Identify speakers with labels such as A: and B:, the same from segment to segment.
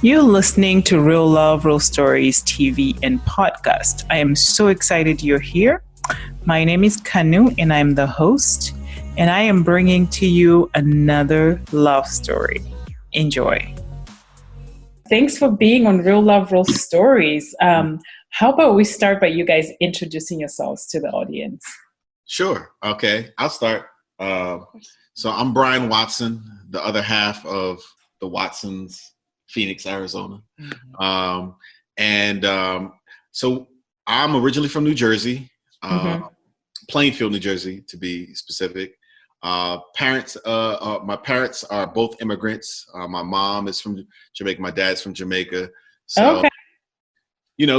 A: You're listening to Real Love, Real Stories TV and podcast. I am so excited you're here. My name is Kanu and I'm the host, and I am bringing to you another love story. Enjoy. Thanks for being on Real Love, Real Stories. How about we start by you guys introducing yourselves to the audience?
B: Sure. Okay. I'll start. So I'm Brian Watson, the other half of the Watsons, Phoenix, Arizona. So I'm originally from New Jersey, Plainfield, New Jersey, to be specific. My parents are both immigrants. My mom is from Jamaica. My dad's from Jamaica. So,
A: Okay.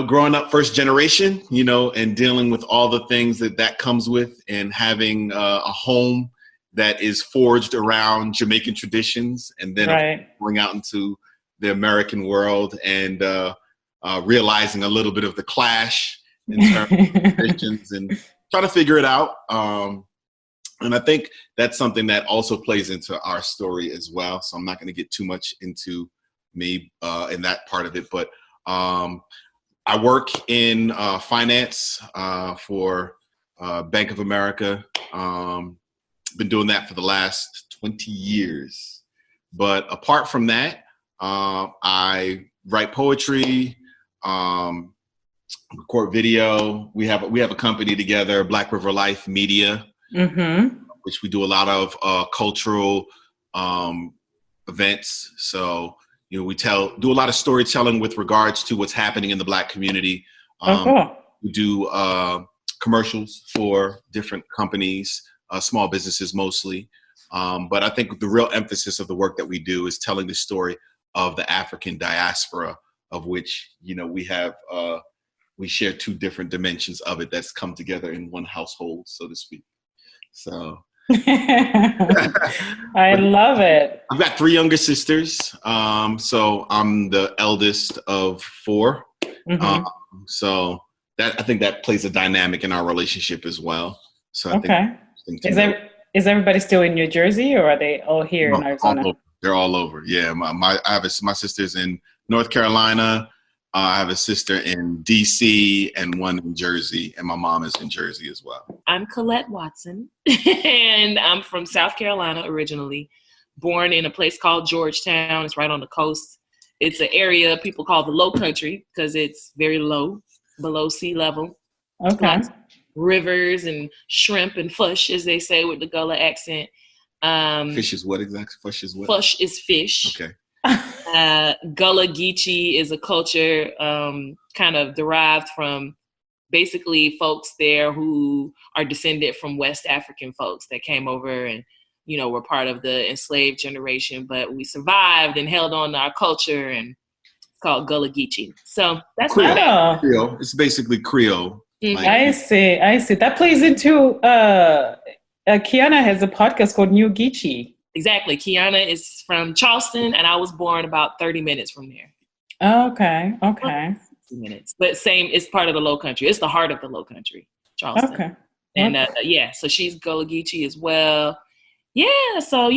B: Growing up first generation, and dealing with all the things that comes with, and having a home that is forged around Jamaican traditions, and then going out into the American world and realizing a little bit of the clash in terms of traditions and trying to figure it out. And I think that's something that also plays into our story as well. So I'm not going to get too much into me in that part of it, but I work in finance for Bank of America. Been doing that for the last 20 years. But apart from that, I write poetry, record video. We have a company together, Black River Life Media, which we do a lot of cultural events. So we do a lot of storytelling with regards to what's happening in the Black community. We do commercials for different companies, small businesses mostly. But I think the real emphasis of the work that we do is telling the story of the African diaspora, of which, we share two different dimensions of it that's come together in one household, so to speak. So
A: I love it.
B: I've got 3 younger sisters. So I'm the eldest of 4. So I think that plays a dynamic in our relationship as well. So I think
A: is everybody still in New Jersey, or are they all here in Arizona?
B: They're all over. Yeah, my sister's in North Carolina. I have a sister in DC and one in Jersey, and my mom is in Jersey as well.
C: I'm Colette Watson, and I'm from South Carolina originally, born in a place called Georgetown. It's right on the coast. It's an area people call the Low Country because it's very low, below sea level.
A: Okay.
C: Lots of rivers and shrimp and fush, as they say with the Gullah accent.
B: Fish is what exactly? Fush is what?
C: Fush is fish.
B: Okay.
C: Gullah Geechee is a culture kind of derived from basically folks there who are descended from West African folks that came over and, were part of the enslaved generation, but we survived and held on to our culture, and it's called Gullah Geechee. So that's
B: Creole. Creole. It's basically Creole.
A: I see. That plays into Kiana has a podcast called New Geechee.
C: Exactly. Kiana is from Charleston, and I was born about 30 minutes from there.
A: Okay.
C: 60 minutes. But same, it's part of the Low Country. It's the heart of the Low Country, Charleston.
A: Okay.
C: And so she's Gullah Geechee as well. Yeah, so,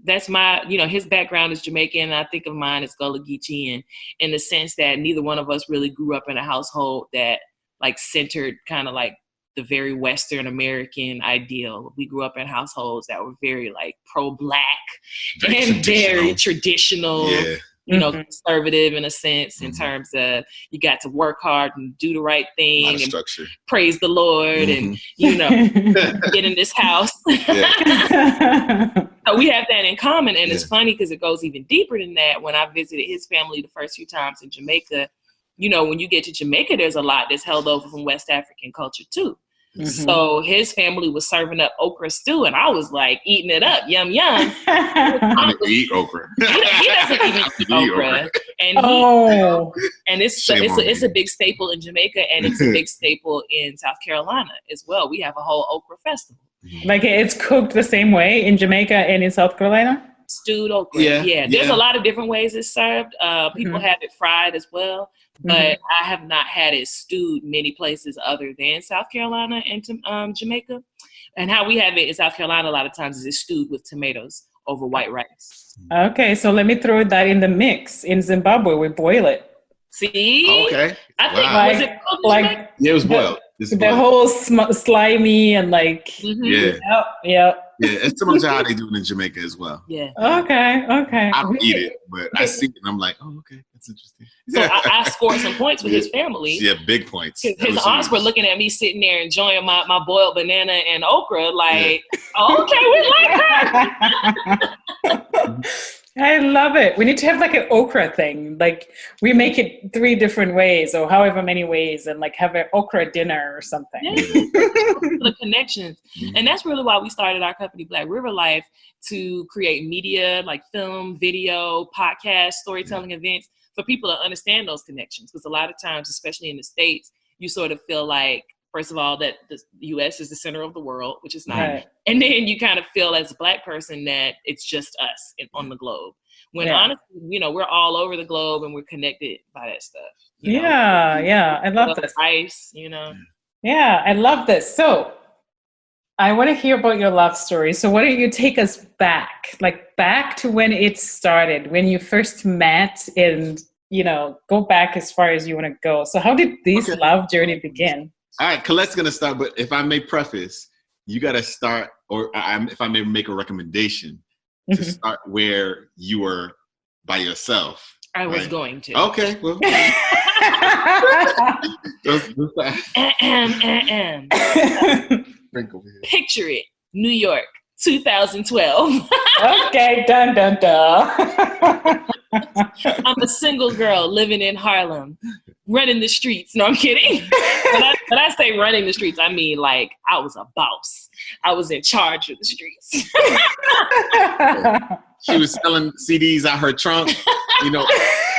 C: that's my, his background is Jamaican, and I think of mine as Gullah Geechee, and in the sense that neither one of us really grew up in a household that, centered kind of the very Western American ideal. We grew up in households that were very pro-Black and very traditional, conservative in a sense, in terms of you got to work hard and do the right thing and
B: structure.
C: Praise the Lord and, get in this house. So we have that in common. And it's funny because it goes even deeper than that. When I visited his family the first few times in Jamaica, when you get to Jamaica, there's a lot that's held over from West African culture too. So his family was serving up okra stew, and I was eating it up, yum yum.
B: I don't eat okra.
C: He doesn't even eat okra, and it's a big staple in Jamaica, and it's a big staple in South Carolina as well. We have a whole okra festival.
A: It's cooked the same way in Jamaica and in South Carolina.
C: Stewed okra. Yeah. There's a lot of different ways it's served. People have it fried as well. But I have not had it stewed many places other than South Carolina and Jamaica. And how we have it in South Carolina a lot of times is it's stewed with tomatoes over white rice.
A: Okay, so let me throw that in the mix. In Zimbabwe, we boil it.
C: See?
B: Okay.
C: I think,
B: Wow.
C: was it boiled in Jamaica?
B: Yeah, it was boiled.
A: The whole slimy and like,
B: Yeah.
A: Yep.
B: Yeah, it's similar to how they do it in Jamaica as well.
C: Yeah.
A: Okay.
B: I don't eat it, but I see it and I'm like, oh, okay, that's interesting.
C: So I scored some points with his family.
B: Yeah, big points.
C: His aunts were looking at me sitting there enjoying my boiled banana and okra, like, okay, we like that.
A: I love it. We need to have like an okra thing. Like we make it 3 different ways or however many ways and like have an okra dinner or something.
C: Yeah. The connections. And that's really why we started our company, Black River Life, to create media like film, video, podcast, storytelling events for people to understand those connections. Because a lot of times, especially in the States, you sort of feel like, first of all, that the U.S. is the center of the world, which is not. Right. And then you kind of feel as a Black person that it's just us on the globe. When honestly, we're all over the globe and we're connected by that stuff.
A: Yeah. I love this.
C: Rice,
A: Yeah, I love this. So I want to hear about your love story. So why don't you take us back to when it started, when you first met and, go back as far as you want to go. So how did this love journey begin?
B: All right, Colette's going to start, but if I may preface, you got to start, or if I may make a recommendation, to start where you were by yourself.
C: I was going to.
B: Okay, well.
C: Picture it, New York, 2012.
A: Okay, dun, dun, dun.
C: I'm a single girl living in Harlem, running the streets. No, I'm kidding. When I say running the streets, I mean like I was a boss. I was in charge of the streets.
B: She was selling CDs out her trunk,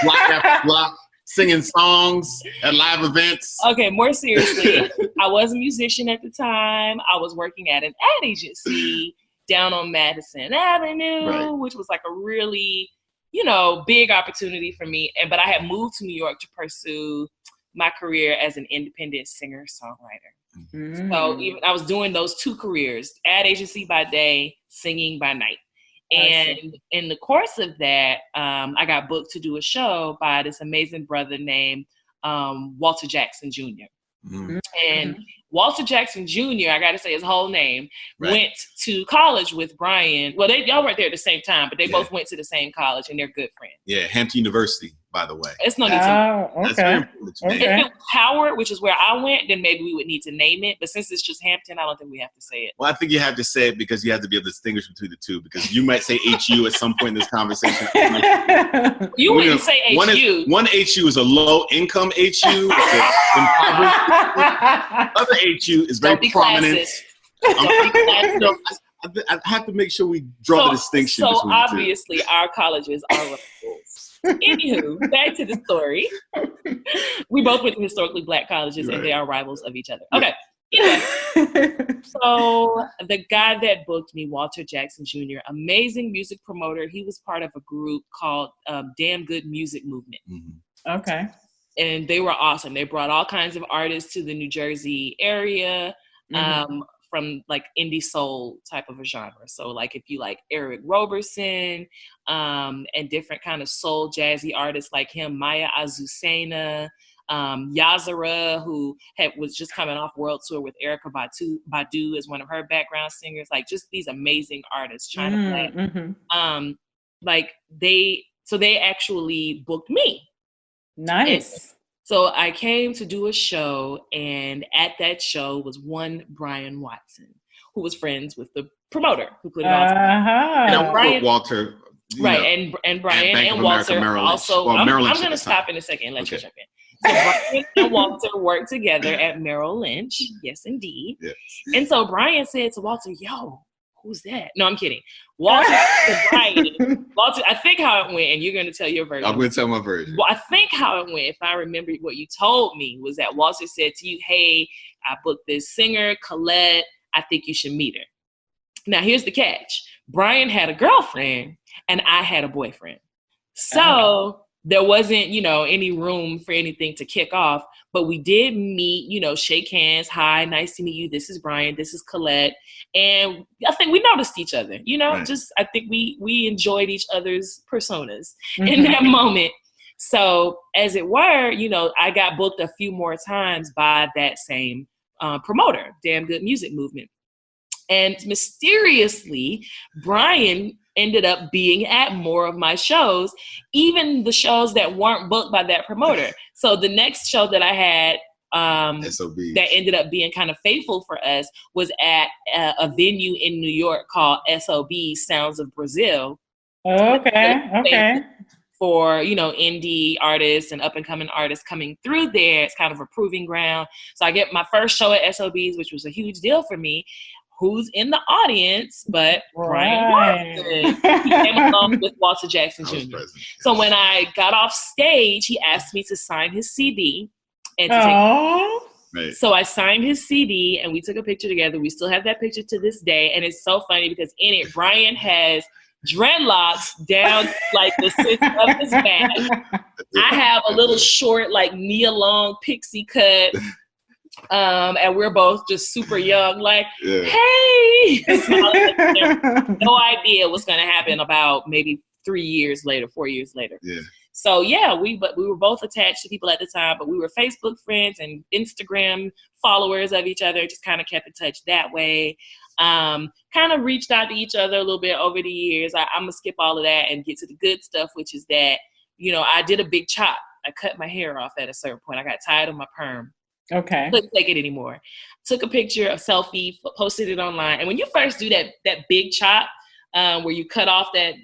B: block after block, singing songs at live events.
C: Okay, more seriously, I was a musician at the time. I was working at an ad agency down on Madison Avenue, which was like a really, big opportunity for me. But I had moved to New York to pursue my career as an independent singer-songwriter. Mm. So even I was doing those 2 careers, ad agency by day, singing by night. And in the course of that, I got booked to do a show by this amazing brother named Walter Jackson Jr. Mm. And Walter Jackson Jr., I got to say his whole name, went to college with Brian. Well, y'all weren't there at the same time, but they both went to the same college and they're good friends.
B: Yeah, Hampton University, by the way.
C: It's no need to.
A: Oh, okay.
C: If it was Howard, which is where I went, then maybe we would need to name it. But since it's just Hampton, I don't think we have to say it.
B: Well, I think you have to say it because you have to be able to distinguish between the 2, because you might say HU at some point in this conversation.
C: You wouldn't say HU.
B: One HU is a low-income HU. Other HU is very prominent. I have to make sure we draw the distinction.
C: So
B: between
C: obviously our colleges are rivals. Anywho, back to the story. We both went to historically Black colleges and they are rivals of each other. Okay. Anyway, so the guy that booked me, Walter Jackson Jr., amazing music promoter. He was part of a group called Damn Good Music Movement.
A: Mm-hmm. Okay.
C: And they were awesome. They brought all kinds of artists to the New Jersey area, from like indie soul type of a genre. So like if you like Eric Roberson, and different kind of soul jazzy artists like him, Maya Azucena, Yazara, who was just coming off world tour with Erykah Badu as one of her background singers, like just these amazing artists, China Black. They actually booked me.
A: Nice.
C: And so I came to do a show, and at that show was one Brian Watson, who was friends with the promoter who put it on.
B: Brian, Walter,
C: and Brian and Walter also. I'm going to stop in a second and let you jump in. So Brian and Walter worked together at Merrill Lynch. Yes, indeed. Yes. And so Brian said to Walter, "Yo, who's that?" No, I'm kidding. Walter to Brian. Walter, I think how it went, and you're going to tell your version.
B: I'm going to tell my version.
C: Well, I think how it went, if I remember what you told me, was that Walter said to you, "Hey, I booked this singer, Colette. I think you should meet her." Now, here's the catch. Brian had a girlfriend, and I had a boyfriend. So there wasn't, any room for anything to kick off, but we did meet, shake hands. Hi, nice to meet you. This is Brian. This is Colette. And I think we noticed each other,
B: Right.
C: I think we enjoyed each other's personas in that moment. So as it were, I got booked a few more times by that same promoter, Damn Good Music Movement. And mysteriously, Brian ended up being at more of my shows, even the shows that weren't booked by that promoter. So the next show that I had that ended up being kind of faithful for us was at a venue in New York called SOB, Sounds of Brazil.
A: Okay.
C: For, indie artists and up-and-coming artists coming through there. It's kind of a proving ground. So I get my first show at SOBs, which was a huge deal for me. Who's in the audience but Brian Watson? He came along with Walter Jackson Jr. So when I got off stage, he asked me to sign his CD. And So I signed his CD and we took a picture together. We still have that picture to this day. And it's so funny because in it, Brian has dreadlocks down like the center of his back. I have a little short, like knee-long pixie cut. And we're both just super young, like, hey! No idea what's going to happen about maybe 4 years later.
B: Yeah.
C: So yeah, we were both attached to people at the time, but we were Facebook friends and Instagram followers of each other, just kind of kept in touch that way. Kind of reached out to each other a little bit over the years. I'm going to skip all of that and get to the good stuff, which is that, I did a big chop. I cut my hair off at a certain point. I got tired of my perm.
A: Okay.
C: Couldn't take it anymore. Took a picture, a selfie, posted it online. And when you first do that big chop, where you cut off that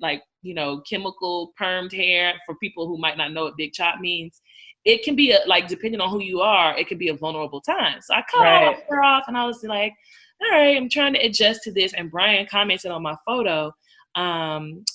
C: chemical permed hair, for people who might not know what big chop means, it can be depending on who you are, it can be a vulnerable time. So I cut all my hair off and I was like, all right, I'm trying to adjust to this. And Brian commented on my photo,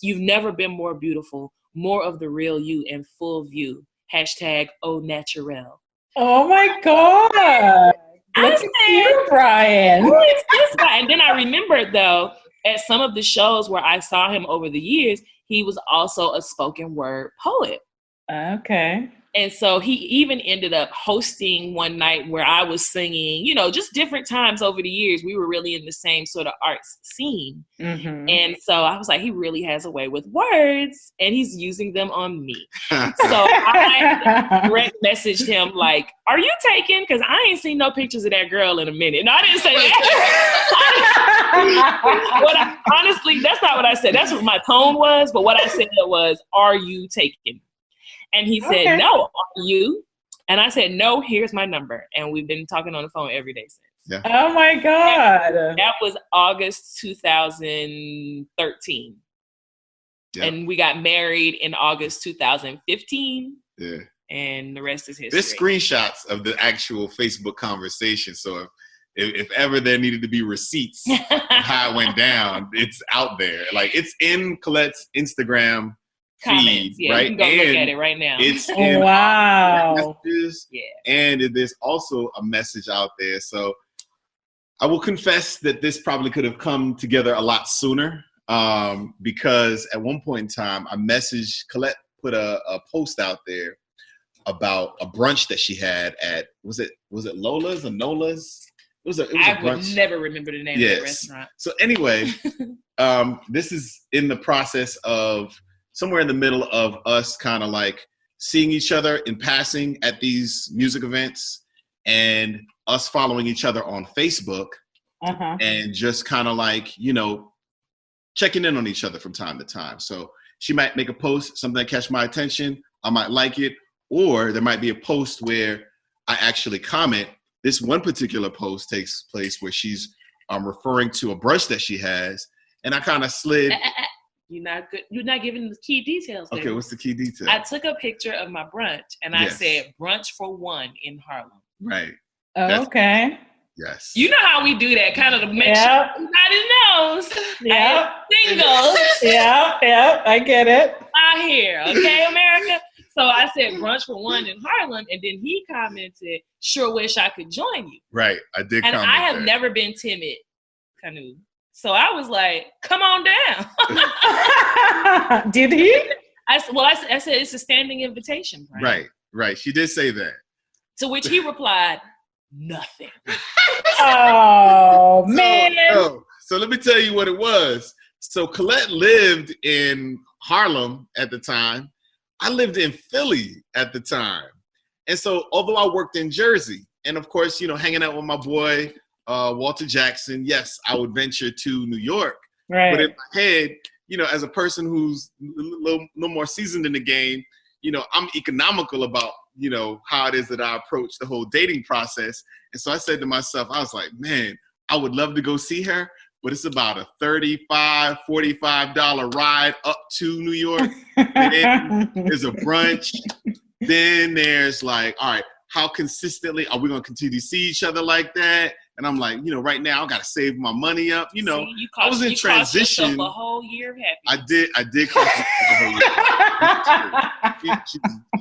C: you've never been more beautiful, more of the real you in full view. #au naturel.
A: Oh my God. Look at you, Brian.
C: Who is this guy? And then I remembered, though, at some of the shows where I saw him over the years, he was also a spoken word poet.
A: Okay.
C: And so he even ended up hosting one night where I was singing, just different times over the years. We were really in the same sort of arts scene.
A: Mm-hmm.
C: And so I was like, he really has a way with words and he's using them on me. So I direct messaged him like, are you taken? Because I ain't seen no pictures of that girl in a minute. No, I didn't say that. Honestly, that's not what I said. That's what my tone was. But what I said was, are you taken? And he said, no, are you? And I said, no, here's my number. And we've been talking on the phone every day since.
B: Yeah.
A: Oh my God.
C: That was August 2013. Yeah. And we got married in August 2015.
B: Yeah.
C: And the rest is history.
B: There's screenshots of the actual Facebook conversation. So if ever there needed to be receipts of how it went down, it's out there. Like, it's in Colette's Instagram
C: comments,
B: feed, right?
C: You can go look at it right now.
B: It's in messages, and there's also a message out there. So I will confess that this probably could have come together a lot sooner, because at one point in time, I messaged Colette, put a post out there about a brunch that she had at was it Lola's or Nola's? It was a brunch.
C: Would never remember the name of the restaurant.
B: So anyway, this is in the process of somewhere in the middle of us kind of like seeing each other in passing at these music events and us following each other on Facebook and just kind of like, checking in on each other from time to time. So she might make a post, something that catch my attention. I might like it. Or there might be a post where I actually comment. This one particular post takes place where she's referring to a brunch that she has. And I kind of slid.
C: You're not good. You're not giving the key details.
B: Okay, what's the key detail?
C: I took a picture of my brunch and I said brunch for one in Harlem.
B: Right.
A: Okay.
B: Yes.
C: You know how we do that, kind of to make sure everybody knows.
A: Yeah.
C: Singles.
A: Yeah. I get it.
C: Out here, okay, America. So I said brunch for one in Harlem, and then he commented, "Sure wish I could join you."
B: Right. I did.
C: And I have never been timid, Kanu. So I was like, come on down.
A: Did he?
C: I said it's a standing invitation, Brian.
B: Right. She did say that.
C: To which he replied, nothing.
A: Oh, man.
B: So let me tell you what it was. So Colette lived in Harlem at the time. I lived in Philly at the time. And so although I worked in Jersey, and of course, hanging out with my boy, Walter Jackson, yes, I would venture to New York.
A: Right.
B: But in my head, as a person who's a little more seasoned in the game, I'm economical about, how it is that I approach the whole dating process. And so I said to myself, I was like, man, I would love to go see her, but it's about a $35, $45 ride up to New York. Then there's a brunch. Then there's like, all right, how consistently are we going to continue to see each other like that? And I'm like, right now I got to save my money up. I was in transition.
C: A whole year of happiness.
B: I did cost a whole year.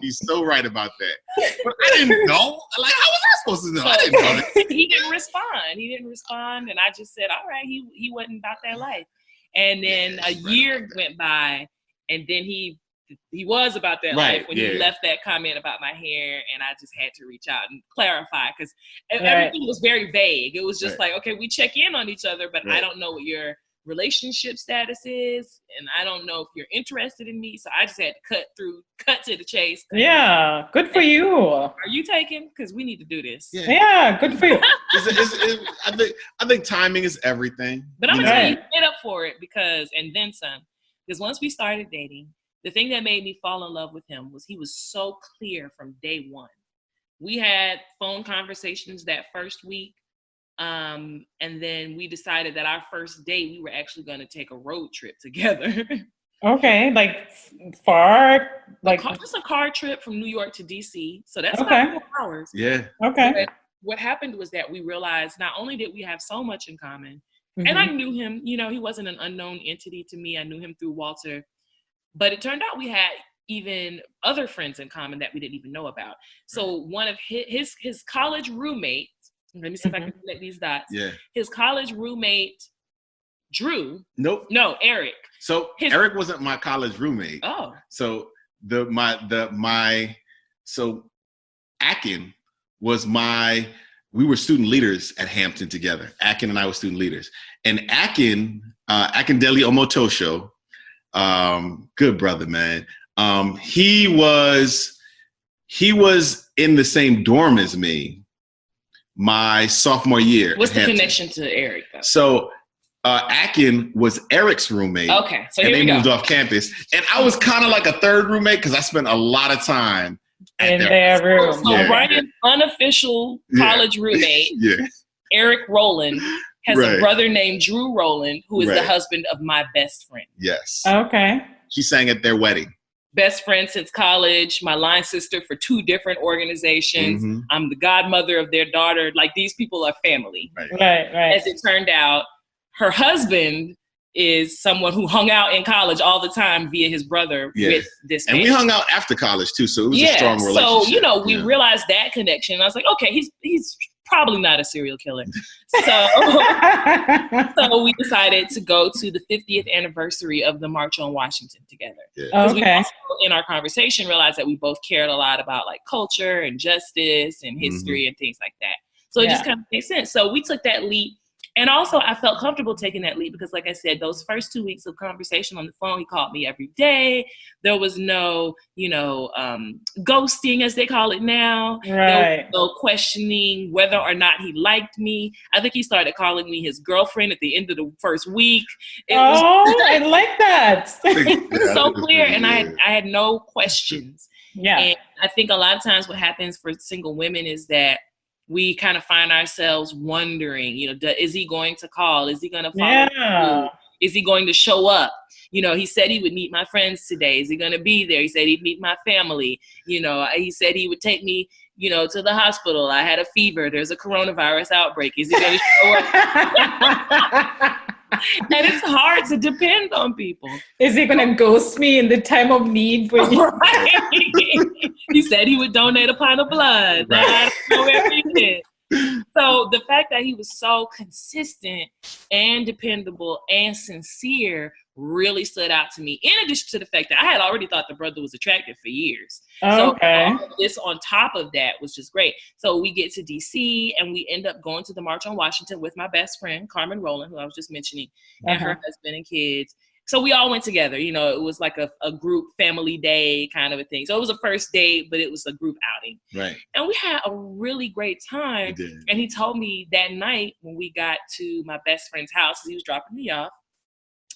B: She's so right about that. But I didn't know. Like, how was I supposed to know? I didn't know that.
C: He didn't respond. And I just said, all right, he wasn't about that life. And then a year went by, and then he was about that life when he left that comment about my hair, and I just had to reach out and clarify because everything was very vague. It was just like, okay, we check in on each other, but I don't know what your relationship status is, and I don't know if you're interested in me. So I just had to cut to the chase.
A: Yeah, good for you.
C: Are you taken? Because we need to do this.
A: Yeah, good for you.
B: I think timing is everything.
C: But I'm gonna tell you, get up for it and then some. Because once we started dating, the thing that made me fall in love with him was he was so clear from day one. We had phone conversations that first week. And then we decided that our first date, we were actually going to take a road trip together.
A: Okay. Like far?
C: Just a car trip from New York to DC. So that's about 4 hours.
B: Yeah.
A: Okay.
C: But what happened was that we realized not only did we have so much in common, and I knew him, he wasn't an unknown entity to me. I knew him through Walter. But it turned out we had even other friends in common that we didn't even know about. So one of his college roommates, let me see if I can connect these dots.
B: Yeah. His
C: college roommate, Drew.
B: Nope.
C: No, Eric.
B: So Eric wasn't my college roommate.
C: Oh.
B: So Akin was we were student leaders at Hampton together. Akin and I were student leaders. And Akin Deli Omotosho, good brother, man. He was in the same dorm as me my sophomore year.
C: What's the connection to Eric, though?
B: So Akin was Eric's roommate.
C: Okay, so
B: and they moved off campus. And I was kind of like a third roommate because I spent a lot of time
A: in their room.
C: So Brian's unofficial college roommate, Eric Rowland, has a brother named Drew Rowland, who is the husband of my best friend.
B: Yes.
A: Okay.
B: She sang at their wedding.
C: Best friend since college, my line sister for 2 different organizations. Mm-hmm. I'm the godmother of their daughter. Like, these people are family.
A: Right.
C: As it turned out, her husband is someone who hung out in college all the time via his brother with this man.
B: And we hung out after college too, so it was a strong relationship.
C: So, we realized that connection. I was like, okay, he's probably not a serial killer. So we decided to go to the 50th anniversary of the March on Washington together.
B: Yeah.
C: We also, in our conversation, realized that we both cared a lot about like culture and justice and history and things like that. So it just kind of made sense. So we took that leap. And also, I felt comfortable taking that leap because, like I said, those first 2 weeks of conversation on the phone, he called me every day. There was no, ghosting, as they call it now.
A: Right.
C: There was no questioning whether or not he liked me. I think he started calling me his girlfriend at the end of the first week.
A: I like that.
C: It was so clear, and I had no questions.
A: Yeah.
C: And I think a lot of times what happens for single women is that we kind of find ourselves wondering, is he going to call? Is he going to follow through? Is he going to show up? He said he would meet my friends today. Is he going to be there? He said he'd meet my family. He said he would take me, to the hospital. I had a fever. There's a coronavirus outbreak. Is he going to show up? And it's hard to depend on people.
A: Is he going to ghost me in the time of need for you?
C: Right. He said he would donate a pint of blood. Right. I don't know where he did. So the fact that he was so consistent and dependable and sincere really stood out to me. In addition to the fact that I had already thought the brother was attractive for years.
A: Okay.
C: So this on top of that was just great. So we get to DC and we end up going to the March on Washington with my best friend, Carmen Rowland, who I was just mentioning, and her husband and kids. So we all went together. You know, it was like a group family day kind of a thing. So it was a first date, but it was a group outing.
B: Right.
C: And we had a really great time.
B: We did.
C: And he told me that night when we got to my best friend's house, he was dropping me off.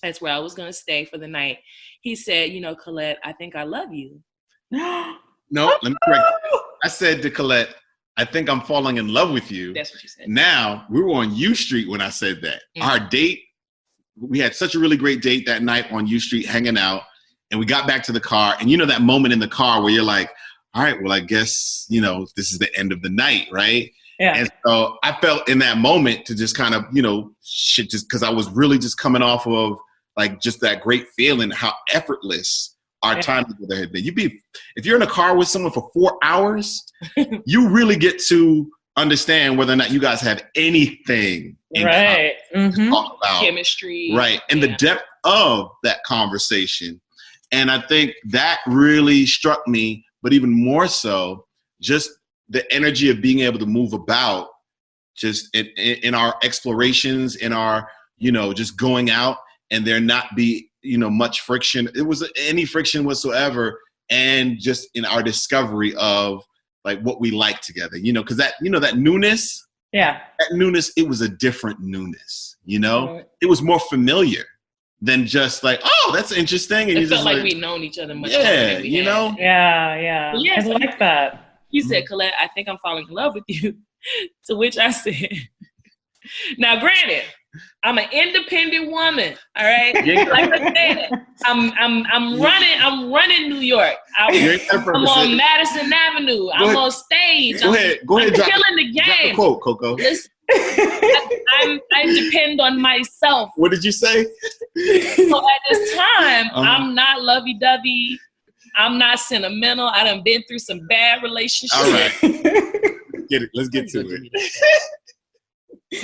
C: That's where I was going to stay for the night. He said, you know, Colette, I think I love you.
B: No, let me correct. I said to Colette, I think I'm falling in love with you.
C: That's what you said.
B: Now, we were on U Street when I said that. Mm-hmm. Our date, we had such a really great date that night on U Street hanging out. And we got back to the car. And you know that moment in the car where you're like, all right, well, I guess, you know, this is the end of the night, right? Yeah. And so I felt in that moment to just kind of, you know, just because I was really just coming off of like just that great feeling, how effortless our time together had been. If you're in a car with someone for 4 hours, you really get to understand whether or not you guys have anything in common to talk about.
C: Chemistry.
B: Right. And the depth of that conversation. And I think that really struck me, but even more so, just the energy of being able to move about just in our explorations, in our, you know, just going out and there not be, you know, much friction. It was any friction whatsoever. And just in our discovery of like what we like together, you know, because that, you know, that newness, that newness, it was a different newness, you know, it was more familiar than just like, oh, that's interesting. And
C: it felt like we'd known each other much longer than we
B: you know?
C: had.
A: Yeah. I like that.
C: He said, Colette, I think I'm falling in love with you. To which I said, now granted, I'm an independent woman. All right. Like I said, I'm running New York. I'm on Madison Avenue. I'm on stage.
B: Go ahead.
C: I'm killing the game.
B: Drop the quote, Coco.
C: Listen, I depend on myself.
B: What did you say?
C: So at this time, I'm not lovey-dovey. I'm not sentimental. I done been through some bad relationships.
B: All right. Let's get to it.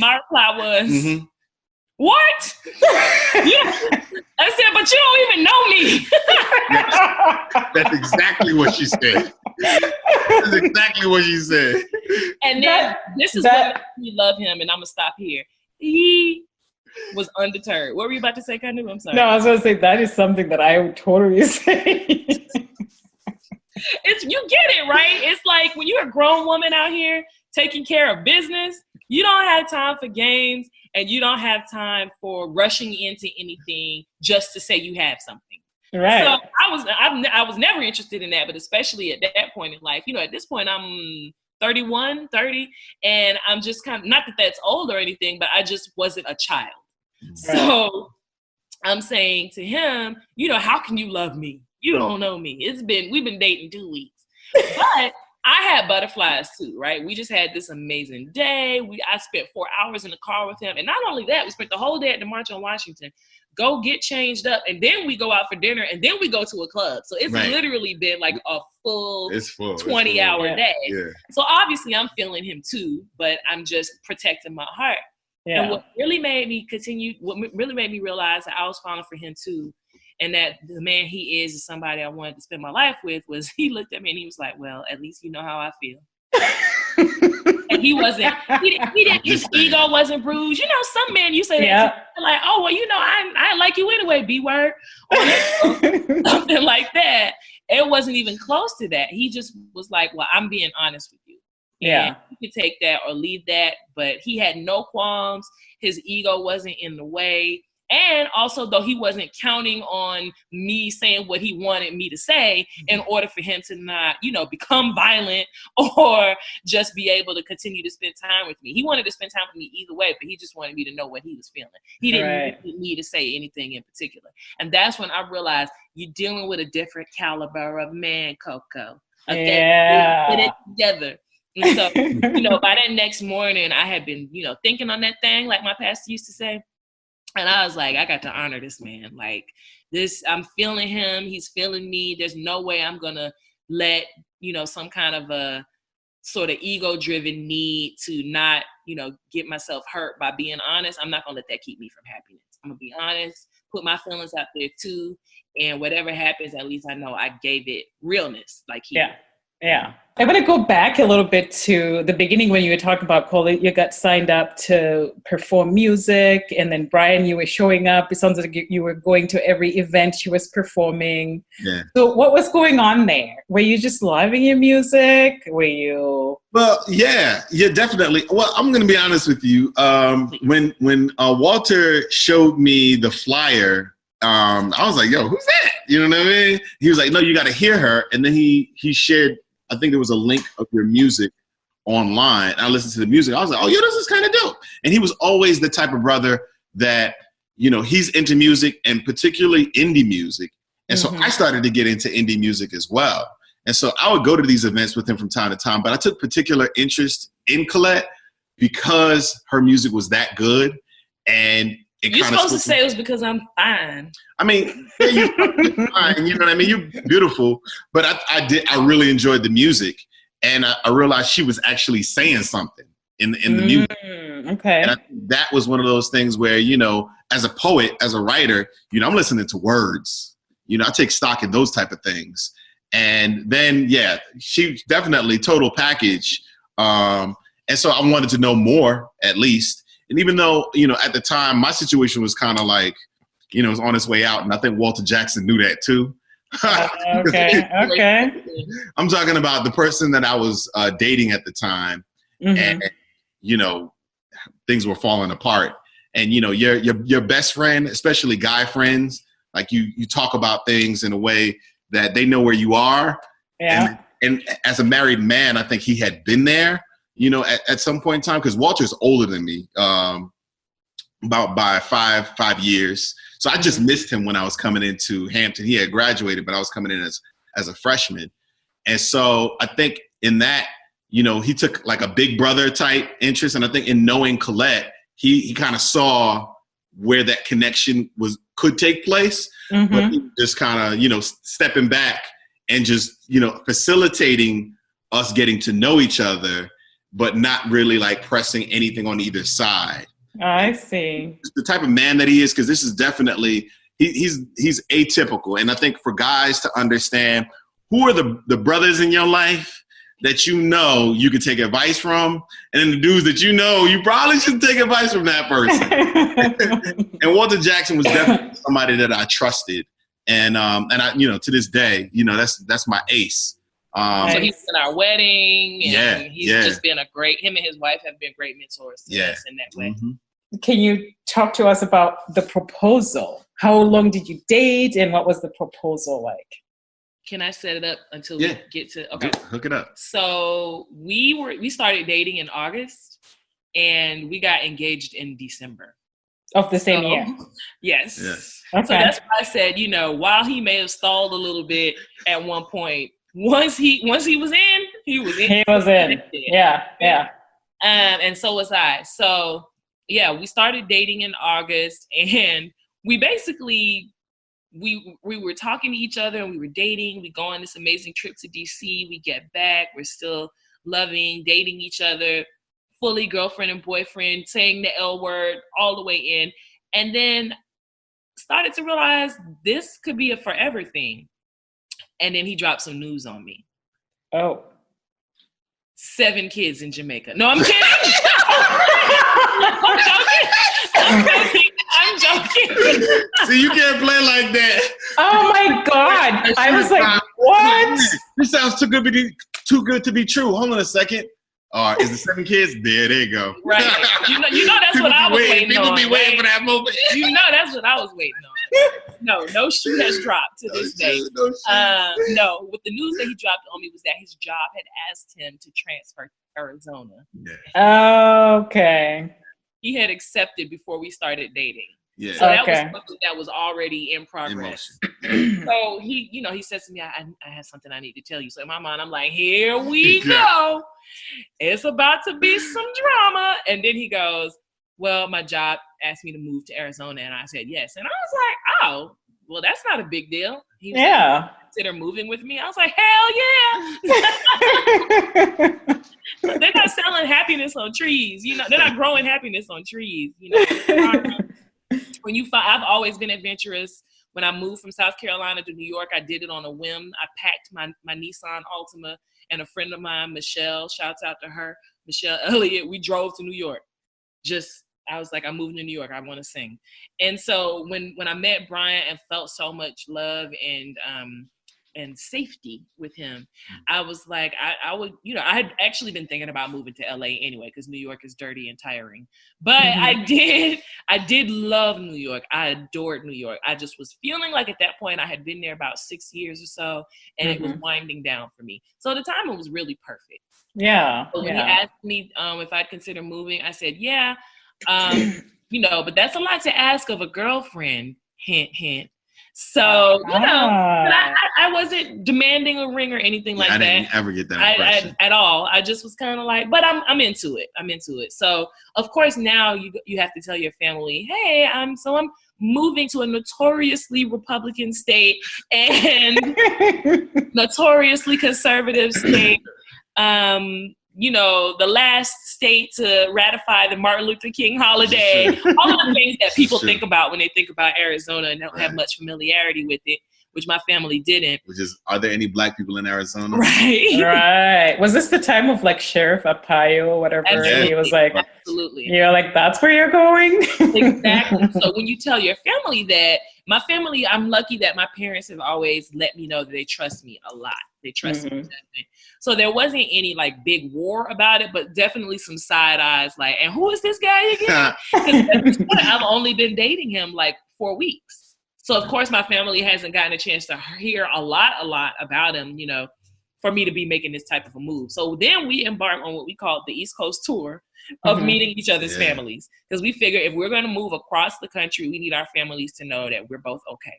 C: My reply was, what? Yeah. I said, but you don't even know me.
B: That's exactly what she said. That's exactly what she said.
C: And then this is what makes me love him, and I'm going to stop here. He was undeterred. What were you about to say, Kanu? I'm sorry.
A: No, I was going to say that is something that I would totally say.
C: You get it, right? It's like when you're a grown woman out here taking care of business, you don't have time for games and you don't have time for rushing into anything just to say you have something.
A: Right.
C: So I was never interested in that, but especially at that point in life, you know, at this point I'm 30, and I'm just kind of, not that that's old or anything, but I just wasn't a child. Right. So I'm saying to him, you know, how can you love me? You don't know me. We've been dating 2 weeks, but I had butterflies too, right? We just had this amazing day. I spent 4 hours in the car with him. And not only that, we spent the whole day at the March on Washington, go get changed up. And then we go out for dinner and then we go to a club. So it's literally been like a full 20-hour day. Yeah. So obviously I'm feeling him too, but I'm just protecting my heart. Yeah. And what really made me realize that I was falling for him too, and that the man he is somebody I wanted to spend my life with, was he looked at me and he was like, well, at least you know how I feel. And his ego wasn't bruised. You know, some men, you say that, like, oh, well, you know, I like you anyway, B-word, or something like that. It wasn't even close to that. He just was like, well, I'm being honest with you. Yeah. And you can take that or leave that, but he had no qualms. His ego wasn't in the way. And also, though, he wasn't counting on me saying what he wanted me to say in order for him to not, you know, become violent or just be able to continue to spend time with me. He wanted to spend time with me either way, but he just wanted me to know what he was feeling. He didn't need me to say anything in particular. And that's when I realized you're dealing with a different caliber of man, Coco. Okay? Yeah. Put it together. And so, you know, by that next morning, I had been, you know, thinking on that thing, like my pastor used to say. And I was like, I got to honor this man. Like this, I'm feeling him. He's feeling me. There's no way I'm going to let, you know, some kind of a sort of ego-driven need to not, get myself hurt by being honest, I'm not going to let that keep me from happiness. I'm going to be honest, put my feelings out there too. And whatever happens, at least I know I gave it realness.
A: Yeah. I want to go back a little bit to the beginning when you were talking about Colette. You got signed up to perform music, and then Brian, you were showing up. It sounds like you were going to every event she was performing.
B: Yeah.
A: So what was going on there? Were you just loving your music? Were you?
B: Well, yeah, definitely. Well, I'm going to be honest with you. When Walter showed me the flyer, I was like, yo, who's that? You know what I mean? He was like, no, you got to hear her. And then he shared, I think there was a link of your music online. I listened to the music. I was like, oh, yeah, this is kind of dope. And he was always the type of brother that, he's into music and particularly indie music. And so I started to get into indie music as well. And so I would go to these events with him from time to time, but I took particular interest in Colette because her music was that good. And
C: you're supposed to say it was because I'm fine.
B: I mean, yeah, you're fine. You know what I mean? You're beautiful. But I really enjoyed the music. And I realized she was actually saying something in the music.
A: Okay.
B: And that was one of those things where, as a poet, as a writer, I'm listening to words. I take stock in those type of things. And then, yeah, she definitely total package. And so I wanted to know more, at least. And even though, at the time, my situation was kind of like, it was on its way out. And I think Walter Jackson knew that too.
A: Okay.
B: I'm talking about the person that I was dating at the time. And, things were falling apart. And, your best friend, especially guy friends, like you talk about things in a way that they know where you are.
A: Yeah.
B: And as a married man, I think he had been there, at some point in time, because Walter's older than me, about by five years. So I just missed him when I was coming into Hampton. He had graduated, but I was coming in as a freshman. And so I think in that, he took like a big brother type interest. And I think in knowing Colette, he kind of saw where that connection could take place, but he just kind of, stepping back and just, facilitating us getting to know each other, but not really like pressing anything on either side.
A: I see.
B: The type of man that he is, because this is definitely, he's atypical. And I think for guys to understand who are the brothers in your life that you can take advice from, and then the dudes that you probably should take advice from that person. And Walter Jackson was definitely somebody that I trusted. And I, to this day, that's my ace.
C: So he's in our wedding, and he's just been him and his wife have been great mentors to us in that way.
A: Can you talk to us about the proposal? How long did you date, and what was the proposal like?
C: Can I set it up until we get to? Okay,
B: hook it up.
C: So we started dating in August, and we got engaged in December
A: of the same year.
C: Yes.
A: Okay.
C: So that's why I said, while he may have stalled a little bit at one point, once he was in, he was in.
A: He was in. Yeah.
C: And so was I. So yeah, we started dating in August, and we basically we were talking to each other, and we were dating. We go on this amazing trip to DC. We get back. We're still loving, dating each other, fully girlfriend and boyfriend, saying the L word all the way in. And then started to realize this could be a forever thing. And then he dropped some news on me.
A: Oh.
C: 7 kids in Jamaica. No, I'm kidding. I'm joking.
B: See, you can't play like that.
A: Oh my God. I was like, what?
B: This sounds too good to be true. Hold on a second. Is the 7 kids? There they go.
C: Right. You know that's what I was waiting on.
B: People be waiting for that moment.
C: That's what I was waiting on. No shoe has dropped to this day. No, what the news that he dropped on me was that his job had asked him to transfer to Arizona.
B: Yeah.
A: Okay.
C: He had accepted before we started dating.
B: Yeah.
C: So that was something that was already in progress. So he says to me, I have something I need to tell you. So in my mind, I'm like, here we go. It's about to be some drama. And then he goes, well, my job asked me to move to Arizona. And I said, yes. And I was like, oh, well, that's not a big deal. He was like, consider moving with me. I was like, hell yeah. They're not selling happiness on trees. You know, they're not growing happiness on trees. You know, when you find, I've always been adventurous. When I moved from South Carolina to New York, I did it on a whim. I packed my Nissan Altima, and a friend of mine, Michelle, shouts out to her, Michelle Elliott, we drove to New York. I was like, I'm moving to New York. I want to sing. And so when I met Brian and felt so much love and safety with him, I was like, I would, you know, I had actually been thinking about moving to LA anyway, because New York is dirty and tiring. But I did love New York. I adored New York. I just was feeling like at that point I had been there about 6 years or so, and it was winding down for me. So at the time it was really perfect.
A: Yeah.
C: So when he asked me if I'd consider moving, I said, yeah. You know, but that's a lot to ask of a girlfriend, hint, hint. So, you know, but I wasn't demanding a ring or anything like that. I
B: didn't ever get that impression.
C: At all. I just was kind of like, but I'm into it. I'm into it. So, of course, now you have to tell your family, hey, I'm moving to a notoriously Republican state and notoriously conservative state. You know, the last state to ratify the Martin Luther King holiday, all of the things that people think about when they think about Arizona and don't have much familiarity with it, which my family didn't.
B: Which is, are there any Black people in Arizona?
C: Right.
A: Right. Was this the time of like Sheriff Arpaio or whatever?
C: Absolutely.
A: He was like,
C: absolutely.
A: You're like, that's where you're going?
C: Exactly. So when you tell your family that, my family, I'm lucky that my parents have always let me know that they trust me a lot. They trust me. So there wasn't any like big war about it, but definitely some side eyes like, and who is this guy again? Because I've only been dating him like 4 weeks. So of course my family hasn't gotten a chance to hear a lot about him, you know, for me to be making this type of a move. So then we embarked on what we call the East Coast tour of meeting each other's families. Because we figure if we're going to move across the country, we need our families to know that we're both okay.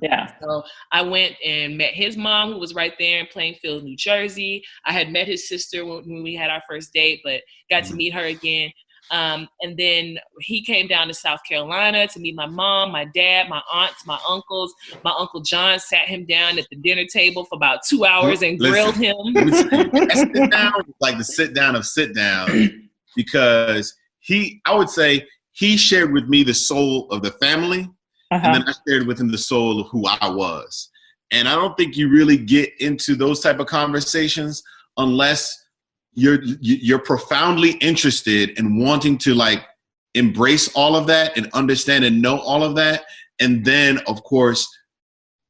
A: Yeah.
C: So I went and met his mom, who was right there in Plainfield, New Jersey. I had met his sister when we had our first date, but got to meet her again. And then he came down to South Carolina to meet my mom, my dad, my aunts, my uncles. My Uncle John sat him down at the dinner table for about 2 hours and grilled him.
B: Sit down, like the sit down, because I would say he shared with me the soul of the family. And then I shared with him the soul of who I was. And I don't think you really get into those type of conversations unless you're profoundly interested in wanting to like embrace all of that and understand and know all of that. And then, of course,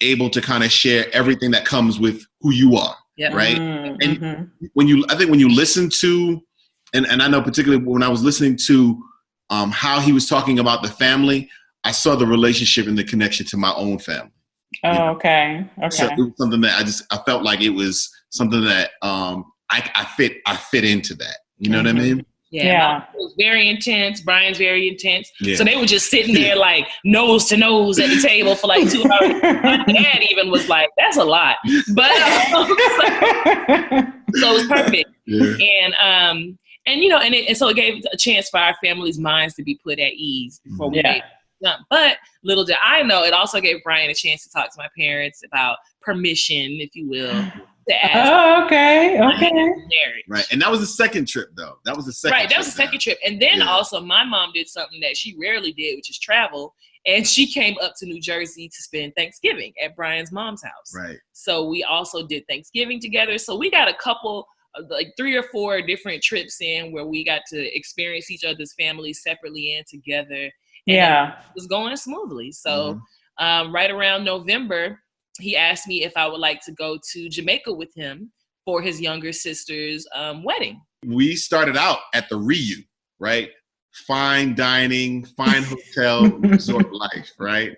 B: able to kind of share everything that comes with who you are. Yep. Right. And I think when you listen to, and I know particularly when I was listening to how he was talking about the family, I saw the relationship and the connection to my own family.
A: Oh, okay.
B: So it was something that I felt like it was something that I fit into that. You know what I mean?
C: Yeah. It was very intense. Brian's very intense. Yeah. So they were just sitting there like nose to nose at the table for like 2 hours. My dad even was like, that's a lot. But so it was perfect. Yeah. And you know, and so it gave a chance for our family's minds to be put at ease before we made it. But little did I know, it also gave Brian a chance to talk to my parents about permission, if you will, to ask.
A: Oh, okay.
B: Right. And that was the second trip, though. That was the second trip.
C: Right. That was the second trip. And then also my mom did something that she rarely did, which is travel. And she came up to New Jersey to spend Thanksgiving at Brian's mom's house. Right. So we also did Thanksgiving together. So we got a couple, like 3 or 4 different trips in where we got to experience each other's families separately and together. And it was going smoothly. So right around November, he asked me if I would like to go to Jamaica with him for his younger sister's wedding.
B: We started out at the Ryu, right? Fine dining, fine hotel, resort life, right?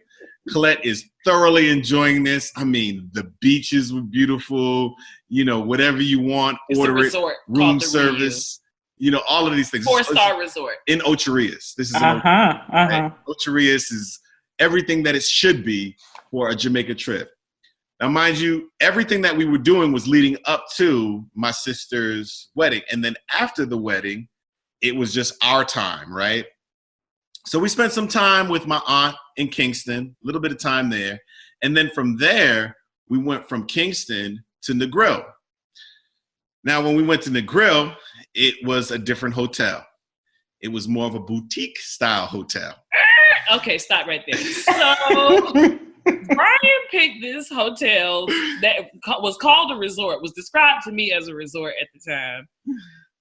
B: Colette is thoroughly enjoying this. I mean, the beaches were beautiful. You know, whatever you want, order it. Room service. You know, all of these things.
C: 4-star resort.
B: In Ocho Rios. This is right? Ocho Rios is everything that it should be for a Jamaica trip. Now, mind you, everything that we were doing was leading up to my sister's wedding. And then after the wedding, it was just our time, right? So we spent some time with my aunt in Kingston, a little bit of time there. And then from there, we went from Kingston to Negril. Now, when we went to Negril, It was a different hotel. It was more of a boutique style hotel.
C: Okay, stop right there. So Brian picked this hotel that was called a resort, was described to me as a resort at the time.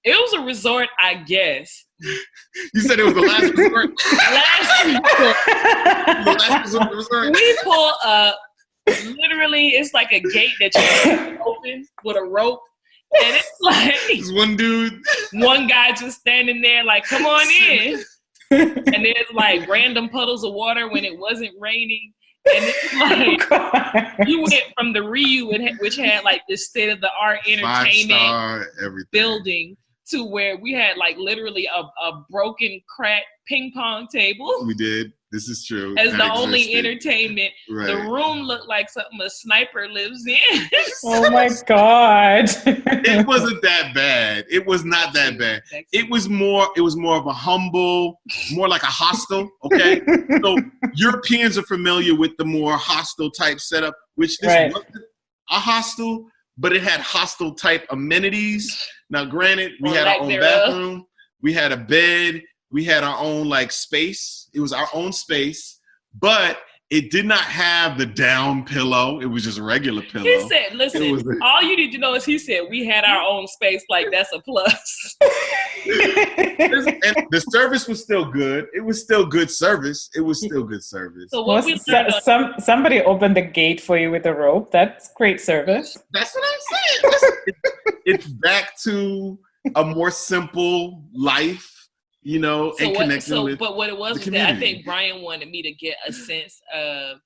C: It was a resort, I guess.
B: You said it was the last resort?
C: Last resort. We pull up. Literally, it's like a gate that you can open with a rope. And it's like
B: this one dude.
C: One guy just standing there like, come on in. And there's like random puddles of water when it wasn't raining. And it's like you went from the Ryu, which had like this state-of-the-art entertainment building, to where we had like literally a broken, cracked ping pong table.
B: We did. This is true.
C: As the only entertainment. Right. The room looked like something a sniper lives in.
A: Oh my God.
B: It wasn't that bad. It was not that bad. It was more of a humble, more like a hostel. Okay. So Europeans are familiar with the more hostel type setup, which this wasn't a hostel, but it had hostel type amenities. Now, granted, we had our own bathroom, we had a bed, we had our own like space. It was our own space, but it did not have the down pillow. It was just a regular pillow.
C: He said, listen, all you need to know is he said we had our own space. Like, that's a plus.
B: And the service was still good. It was still good service.
C: So what
A: somebody opened the gate for you with a rope. That's great service.
B: That's what I'm saying. It's back to a more simple life.
C: But what it was that I think Brian wanted me to get a sense of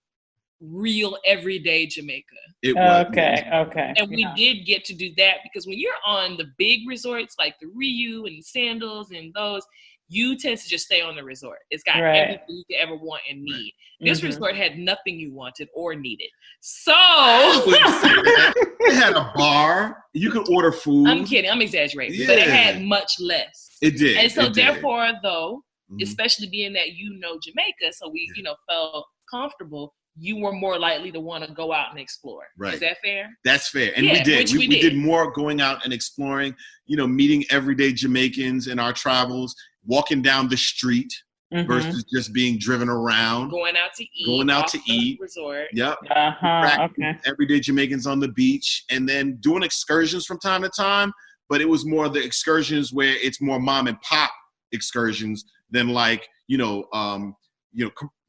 C: real everyday Jamaica.
B: It was.
A: Okay.
C: And we did get to do that because when you're on the big resorts like the Ryu and Sandals and those, you tend to just stay on the resort. It's got everything you could ever want and need. This resort had nothing you wanted or needed. So
B: it had a bar. You could order food.
C: I'm kidding. I'm exaggerating. But it had much less.
B: It did.
C: And so therefore, though, especially being that Jamaica, so we, felt comfortable, you were more likely to want to go out and explore. Right. Is that fair?
B: That's fair. And we did. We did more going out and exploring, meeting everyday Jamaicans in our travels, walking down the street versus just being driven around.
C: Going out to eat. Resort.
B: Yep.
A: Okay.
B: Everyday Jamaicans on the beach, and then doing excursions from time to time. But it was more the excursions where it's more mom and pop excursions than like,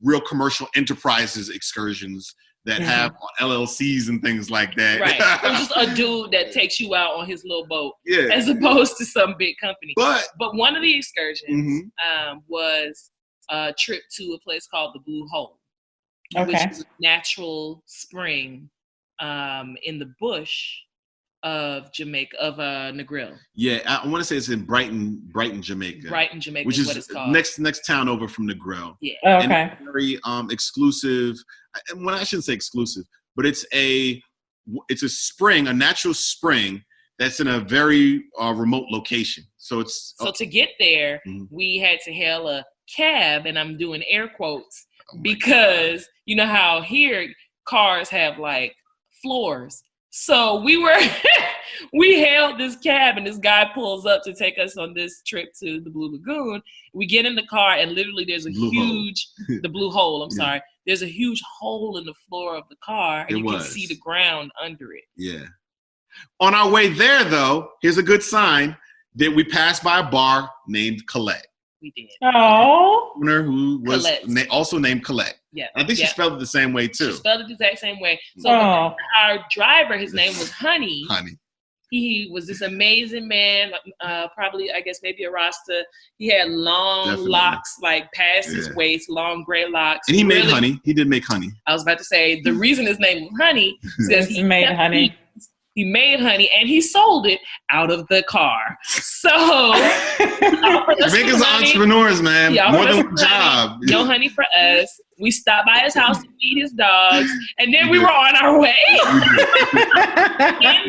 B: real commercial enterprises excursions that have LLCs and things like that.
C: Right. It was just a dude that takes you out on his little boat as opposed to some big company. But one of the excursions was a trip to a place called the Blue Hole, which is a natural spring in the bush of Jamaica, of Negril.
B: Yeah, I want to say it's in Brighton, Jamaica.
C: Brighton, Jamaica,
B: which is
C: what it's called.
B: Next town over from Negril.
C: Yeah.
B: And it's very exclusive. Well, I shouldn't say exclusive, but it's a spring, a natural spring that's in a very remote location. So
C: to get there, we had to hail a cab, and I'm doing air quotes because you know how here cars have like floors. So we hailed this cab, and this guy pulls up to take us on this trip to the Blue Lagoon. We get in the car, and literally there's a the Blue Hole, I'm sorry. There's a huge hole in the floor of the car, and you can see the ground under it.
B: Yeah. On our way there, though, here's a good sign that we passed by a bar named Colette.
C: We did.
A: Oh.
B: Owner who was also named Colette.
C: Yeah.
B: I think she spelled it the same way too.
C: She spelled it the exact same way. So our driver, his name was Honey. He was this amazing man, probably, I guess, maybe a Rasta. He had long locks, like past his waist, long gray locks.
B: And he made honey. He did make honey.
C: I was about to say, the reason his name was Honey is because
A: he made honey.
C: He made honey, and he sold it out of the car. So
B: Jamaica's entrepreneurs, man. More than one job.
C: No honey for us. We stopped by his house to feed his dogs, and then we were on our way in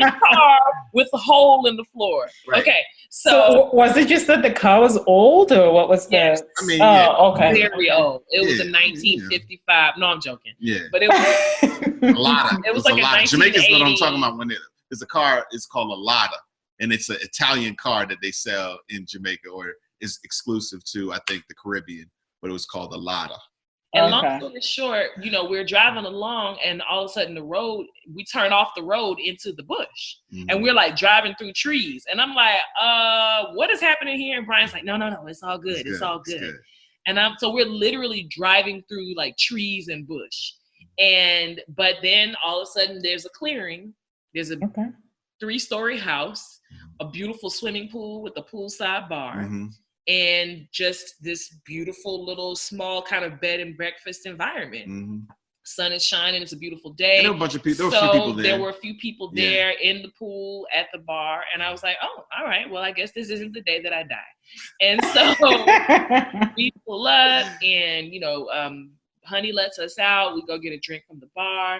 C: the car with a hole in the floor. Right. Okay,
A: so was it just that the car was old, or what was that?
B: I mean,
C: very old. It was a 1955. No, I'm joking.
B: Yeah,
C: but it was
B: a lot.
C: It was like a 1980.
B: Jamaica's what I'm talking about when it's a car. It's called a Lada. and it's an Italian car that they sell in Jamaica, or is exclusive to, I think, the Caribbean, but it was called a Lada.
C: And long story short, we're driving along, and all of a sudden we turn off the road into the bush, and we're like driving through trees. And I'm like, what is happening here? And Brian's like, no, it's all good. It's all good. And so we're literally driving through like trees and bush. But then all of a sudden there's a clearing. There's a 3-story house, a beautiful swimming pool with a poolside bar. And just this beautiful little small kind of bed and breakfast environment. Sun is shining. It's a beautiful day.
B: And there were a bunch of people. There were a few people there.
C: There were a few people there in the pool, at the bar. And I was like, oh, all right. Well, I guess this isn't the day that I die. And so we pull up, and, Honey lets us out. We go get a drink from the bar,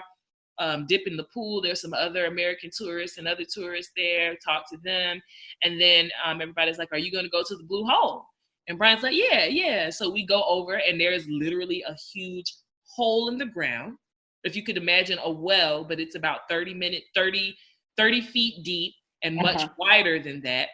C: dip in the pool. There's some other American tourists and other tourists there, talk to them. And then everybody's like, are you going to go to the Blue Hole? And Brian's like, yeah. So we go over, and there's literally a huge hole in the ground. If you could imagine a well, but it's about 30 feet deep and much wider than that.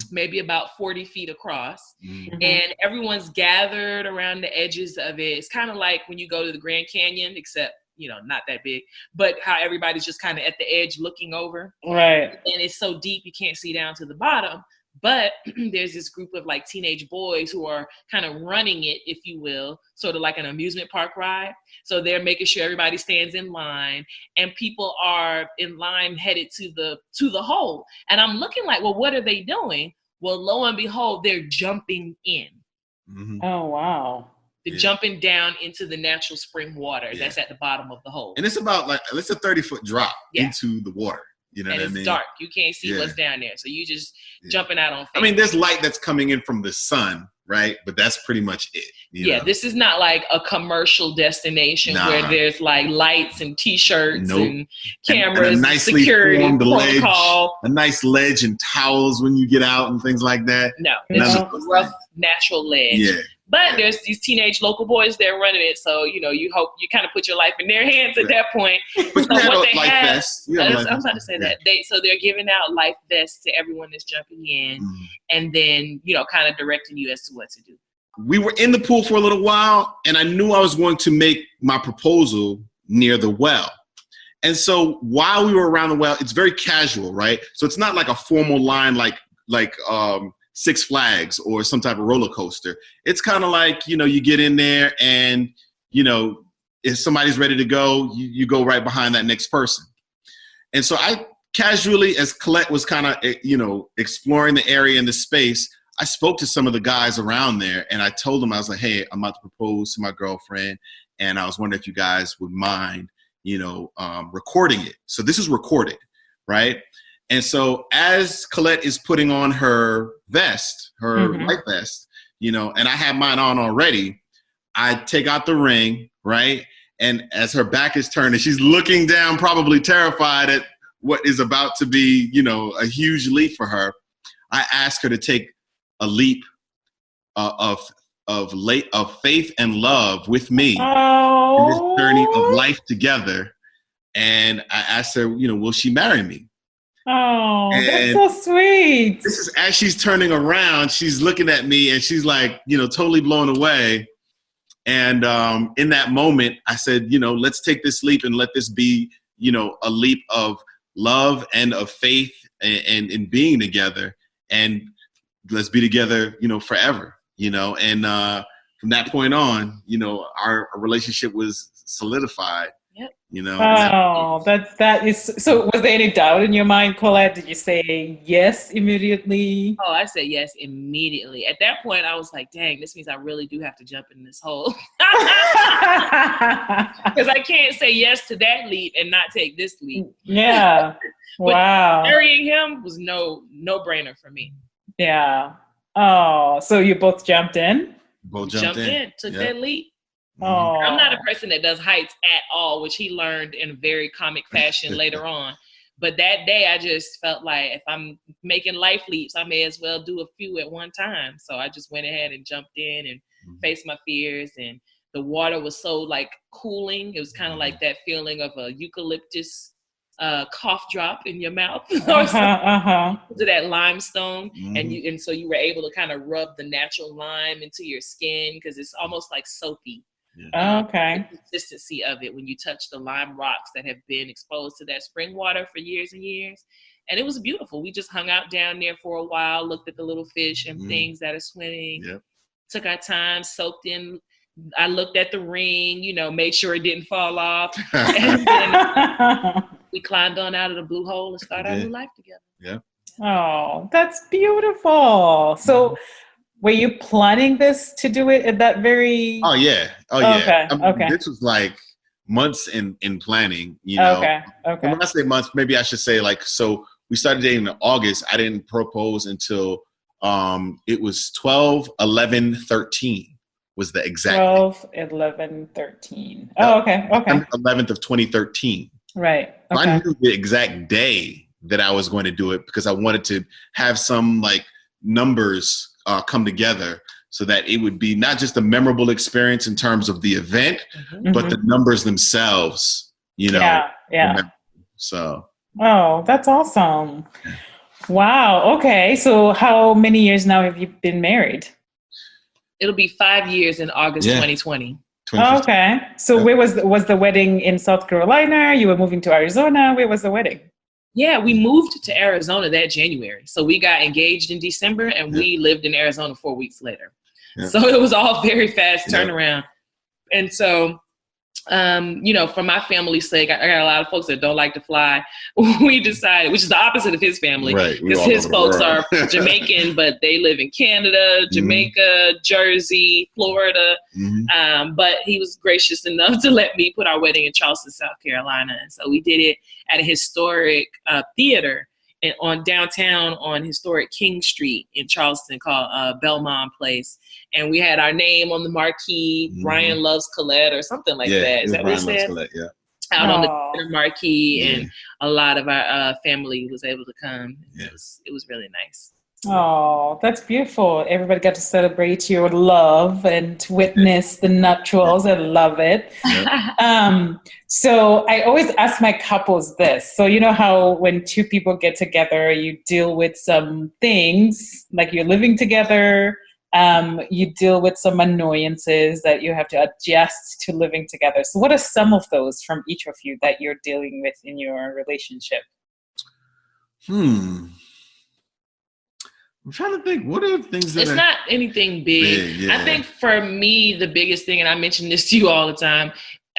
C: Maybe about 40 feet across. And everyone's gathered around the edges of it. It's kind of like when you go to the Grand Canyon, except, not that big, but how everybody's just kind of at the edge looking over.
A: Right.
C: And it's so deep you can't see down to the bottom. But there's this group of like teenage boys who are kind of running it, if you will, sort of like an amusement park ride. So they're making sure everybody stands in line, and people are in line headed to the hole. And I'm looking like, well, what are they doing? Well, lo and behold, they're jumping in.
A: Oh, wow.
C: They're jumping down into the natural spring water that's at the bottom of the hole.
B: And it's about it's a 30-foot drop into the water. You know
C: and
B: what
C: it's
B: I mean?
C: Dark. You can't see what's down there. So you just jumping out on faith.
B: I mean, there's light that's coming in from the sun, right? But that's pretty much it. You know?
C: This is not like a commercial destination where there's like lights and T-shirts and cameras and
B: a nicely
C: security
B: formed
C: protocol.
B: A nice ledge and towels when you get out and things like that.
C: No, it's just a rough, natural ledge. Yeah. But there's these teenage local boys there running it, so you hope you kind of put your life in their hands at that point.
B: But so what they life have, vests.
C: I'm about to say that they're giving out life vests to everyone that's jumping in, and then kind of directing you as to what to do.
B: We were in the pool for a little while, and I knew I was going to make my proposal near the well. And so while we were around the well, it's very casual, right? So it's not like a formal line like Six Flags or some type of roller coaster. It's kind of like, you get in there and, if somebody's ready to go, you go right behind that next person. And so I casually, as Colette was kind of, exploring the area and the space, I spoke to some of the guys around there, and I told them, I was like, hey, I'm about to propose to my girlfriend, and I was wondering if you guys would mind, recording it. So this is recorded, right? And so as Colette is putting on her vest, her life vest, and I have mine on already, I take out the ring, right? And as her back is turned and she's looking down, probably terrified at what is about to be, a huge leap for her, I ask her to take a leap of faith and love with me in this journey of life together. And I asked her, will she marry me?
A: Oh, and that's so sweet.
B: This is as she's turning around, she's looking at me and she's like, totally blown away. And in that moment, I said, let's take this leap and let this be, a leap of love and of faith and in being together. And let's be together, forever, And from that point on, our relationship was solidified.
A: Oh, that is so. Was there any doubt in your mind, Colette? Did you say yes immediately?
C: Oh, I said yes immediately. At that point, I was like, dang, this means I really do have to jump in this hole. Because I can't say yes to that leap and not take this leap.
A: Yeah. Wow.
C: Marrying him was no brainer for me.
A: Yeah. Oh, so you both jumped in?
B: Both jumped in.
C: Took that leap.
A: Oh.
C: I'm not a person that does heights at all, which he learned in a very comic fashion later on. But that day, I just felt like if I'm making life leaps, I may as well do a few at one time. So I just went ahead and jumped in and faced my fears. And the water was so like cooling. It was kind of like that feeling of a eucalyptus cough drop in your mouth or something to that limestone.
B: Mm-hmm.
C: And so you were able to kind of rub the natural lime into your skin because it's almost like soapy.
A: Yeah. Okay.
C: The consistency of it when you touch the lime rocks that have been exposed to that spring water for years and years. And it was beautiful. We just hung out down there for a while, looked at the little fish and things that are swimming, took our time, soaked in. I looked at the ring, made sure it didn't fall off. And then we climbed on out of the blue hole and started our new life together.
B: Yeah.
A: Oh, that's beautiful. So were you planning this to do it at that very...
B: Oh, yeah. Okay.
A: Okay.
B: This was like months in planning, Okay. And when I say months, maybe I should say so we started dating in August. I didn't propose until it was 12/11/13 was the exact
A: 12/11/13. Oh, okay.
B: 11th of 2013.
A: Right. Okay.
B: I knew the exact day that I was going to do it because I wanted to have some numbers come together so that it would be not just a memorable experience in terms of the event, but the numbers themselves,
A: Yeah.
B: So.
A: Oh, that's awesome. Wow. Okay. So how many years now have you been married?
C: It'll be 5 years in August 2020.
A: Okay. So where was the wedding in South Carolina? You were moving to Arizona. Where was the wedding?
C: Yeah, we moved to Arizona that January. So we got engaged in December and we lived in Arizona 4 weeks later. Yeah. So it was all very fast turnaround. And so, for my family's sake, I got a lot of folks that don't like to fly. We decided, which is the opposite of his family, because his folks are Jamaican, but they live in Canada, Jamaica, Jersey, Florida. But he was gracious enough to let me put our wedding in Charleston, South Carolina. And so we did it at a historic theater on downtown on historic King Street in Charleston called Belmont Place. And we had our name on the marquee, Brian Loves Colette or something like that. Is that what it said?
B: Colette,
C: out on the marquee, and a lot of our family was able to come. It was really nice.
A: Oh, that's beautiful. Everybody got to celebrate your love and witness the nuptials. I love it. So I always ask my couples this. So you know how when two people get together, you deal with some things, like you're living together, you deal with some annoyances that you have to adjust to living together. So what are some of those from each of you that you're dealing with in your relationship?
B: I'm trying to think. What are the things that
C: it's not anything big. I think for me, the biggest thing, and I mention this to you all the time,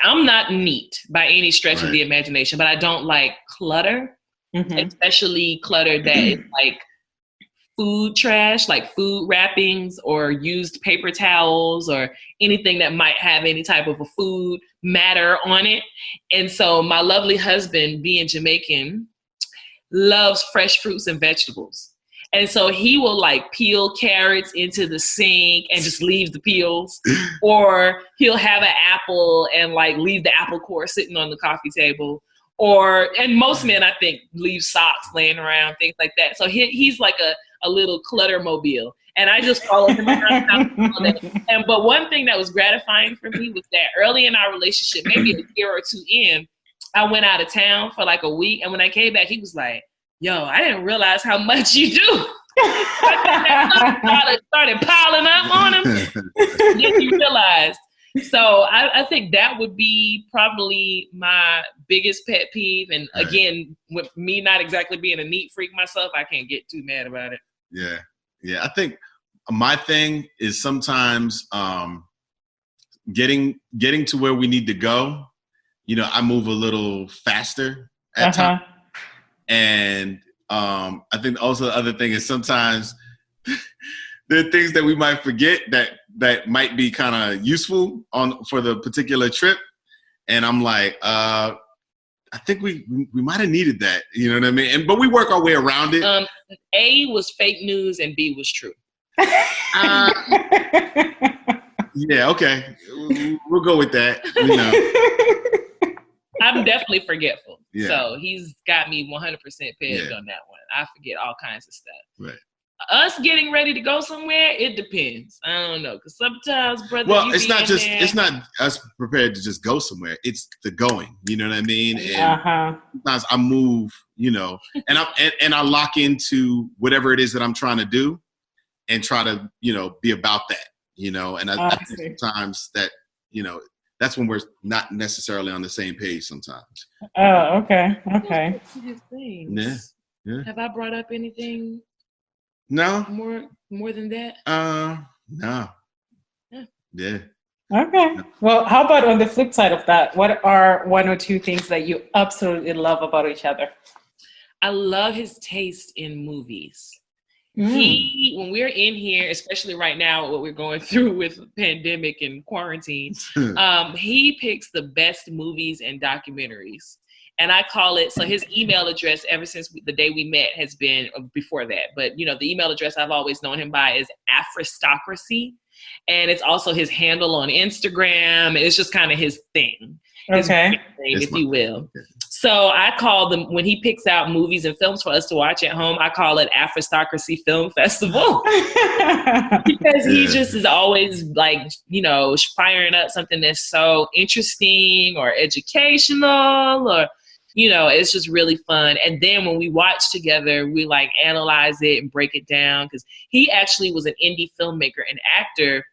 C: I'm not neat by any stretch of the imagination, but I don't like clutter, especially clutter that is like food trash, like food wrappings or used paper towels or anything that might have any type of a food matter on it. And so my lovely husband, being Jamaican, loves fresh fruits and vegetables. And so he will like peel carrots into the sink and just leave the peels, or he'll have an apple and like leave the apple core sitting on the coffee table, and most men, I think, leave socks laying around, things like that. So he's like a little clutter mobile, and I just follow him around. But one thing that was gratifying for me was that early in our relationship, maybe a year or two in, I went out of town for like a week, and when I came back, he was like, "Yo, I didn't realize how much you do." started piling up on him. Then he realized. So I think that would be probably my biggest pet peeve. And again, with me not exactly being a neat freak myself, I can't get too mad about it.
B: Yeah. I think my thing is sometimes getting to where we need to go. I move a little faster at times. And I think also the other thing is sometimes there are things that we might forget that might be kind of useful for the particular trip. And I'm like, I think we might have needed that. You know what I mean? But we work our way around it.
C: A was fake news and B was true.
B: Yeah, okay. We'll go with that.
C: I'm definitely forgetful.
B: Yeah.
C: So he's got me 100% pegged on that one. I forget all kinds of stuff.
B: Right.
C: us getting ready to go somewhere, it depends. I don't know, because sometimes, brother.
B: Well, it's not us prepared to just go somewhere. It's the going. You know what I mean? And sometimes I move, and I lock into whatever it is that I'm trying to do, and try to be about that. And I think sometimes that that's when we're not necessarily on the same page. Sometimes.
A: Oh, okay.
B: Yeah.
C: Have I brought up anything?
B: No.
C: More than that?
B: No. Yeah.
A: Okay. Well, how about on the flip side of that? What are one or two things that you absolutely love about each other?
C: I love his taste in movies. When we're in here, especially right now, what we're going through with pandemic and quarantine, he picks the best movies and documentaries. And I call it, so his email address ever since the day we met has been before that. But, the email address I've always known him by is Afristocracy. And it's also his handle on Instagram. It's just kind of his thing.
A: Okay.
C: If you will. So I call them, when he picks out movies and films for us to watch at home, I call it Afristocracy Film Festival. Because he just is always firing up something that's so interesting or educational or, it's just really fun. And then when we watch together, we analyze it and break it down, because he actually was an indie filmmaker and actor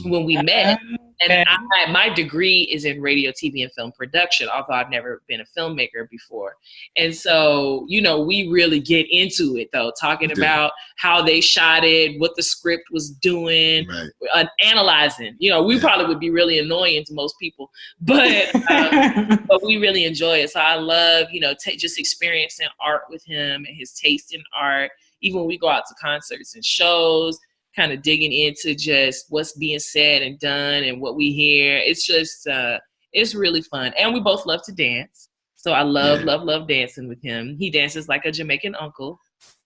C: when we met. And my degree is in radio, TV, and film production, although I've never been a filmmaker before. And so, we really get into it, though, talking about how they shot it, what the script was doing, analyzing. We probably would be really annoying to most people, but we really enjoy it. So I love, just experiencing art with him and his taste in art. Even when we go out to concerts and shows, kind of digging into just what's being said and done and what we hear. It's just, it's really fun. And we both love to dance. So I love dancing with him. He dances like a Jamaican uncle.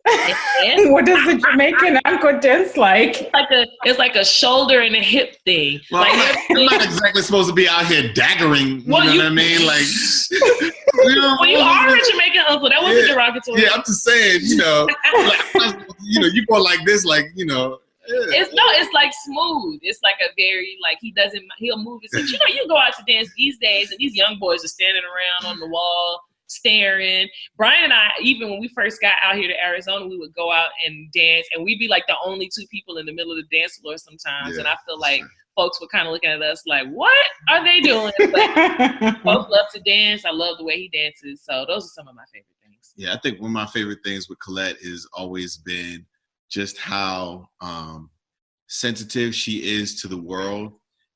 A: What does the Jamaican uncle dance like?
C: It's like a shoulder and a hip thing.
B: Well, I'm not exactly supposed to be out here daggering. You know what I mean?
C: You are a Jamaican uncle. That wasn't derogatory.
B: Yeah, I'm just saying, you go like this,
C: It's like smooth. It's like a very he'll move it. So you go out to dance these days, and these young boys are standing around on the wall staring. Brian and I, even when we first got out here to Arizona, we would go out and dance, and we'd be like the only two people in the middle of the dance floor sometimes. And I feel like folks were kind of looking at us like, what are they doing? But both love to dance. I love the way he dances. So those are some of my favorite things.
B: Yeah, I think one of my favorite things with Colette has always been just how sensitive she is to the world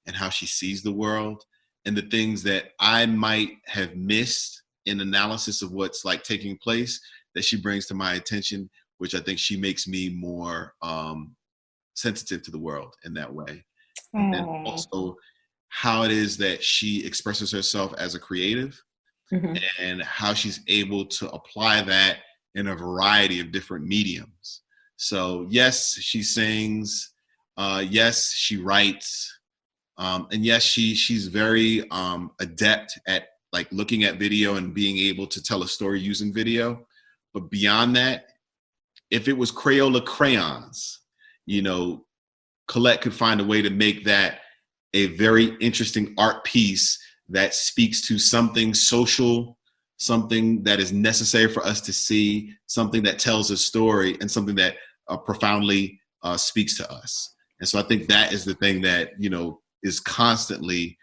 B: and how she sees the world, and the things that I might have missed in analysis of what's taking place that she brings to my attention, which I think she makes me more sensitive to the world in that way. And then also how it is that she expresses herself as a creative, and how she's able to apply that in a variety of different mediums. So yes, she sings, yes, she writes, and yes, she's very adept at looking at video and being able to tell a story using video. But beyond that, if it was Crayola crayons, Colette could find a way to make that a very interesting art piece that speaks to something social, something that is necessary for us to see, something that tells a story, and something that profoundly speaks to us. And so I think that is the thing that, is constantly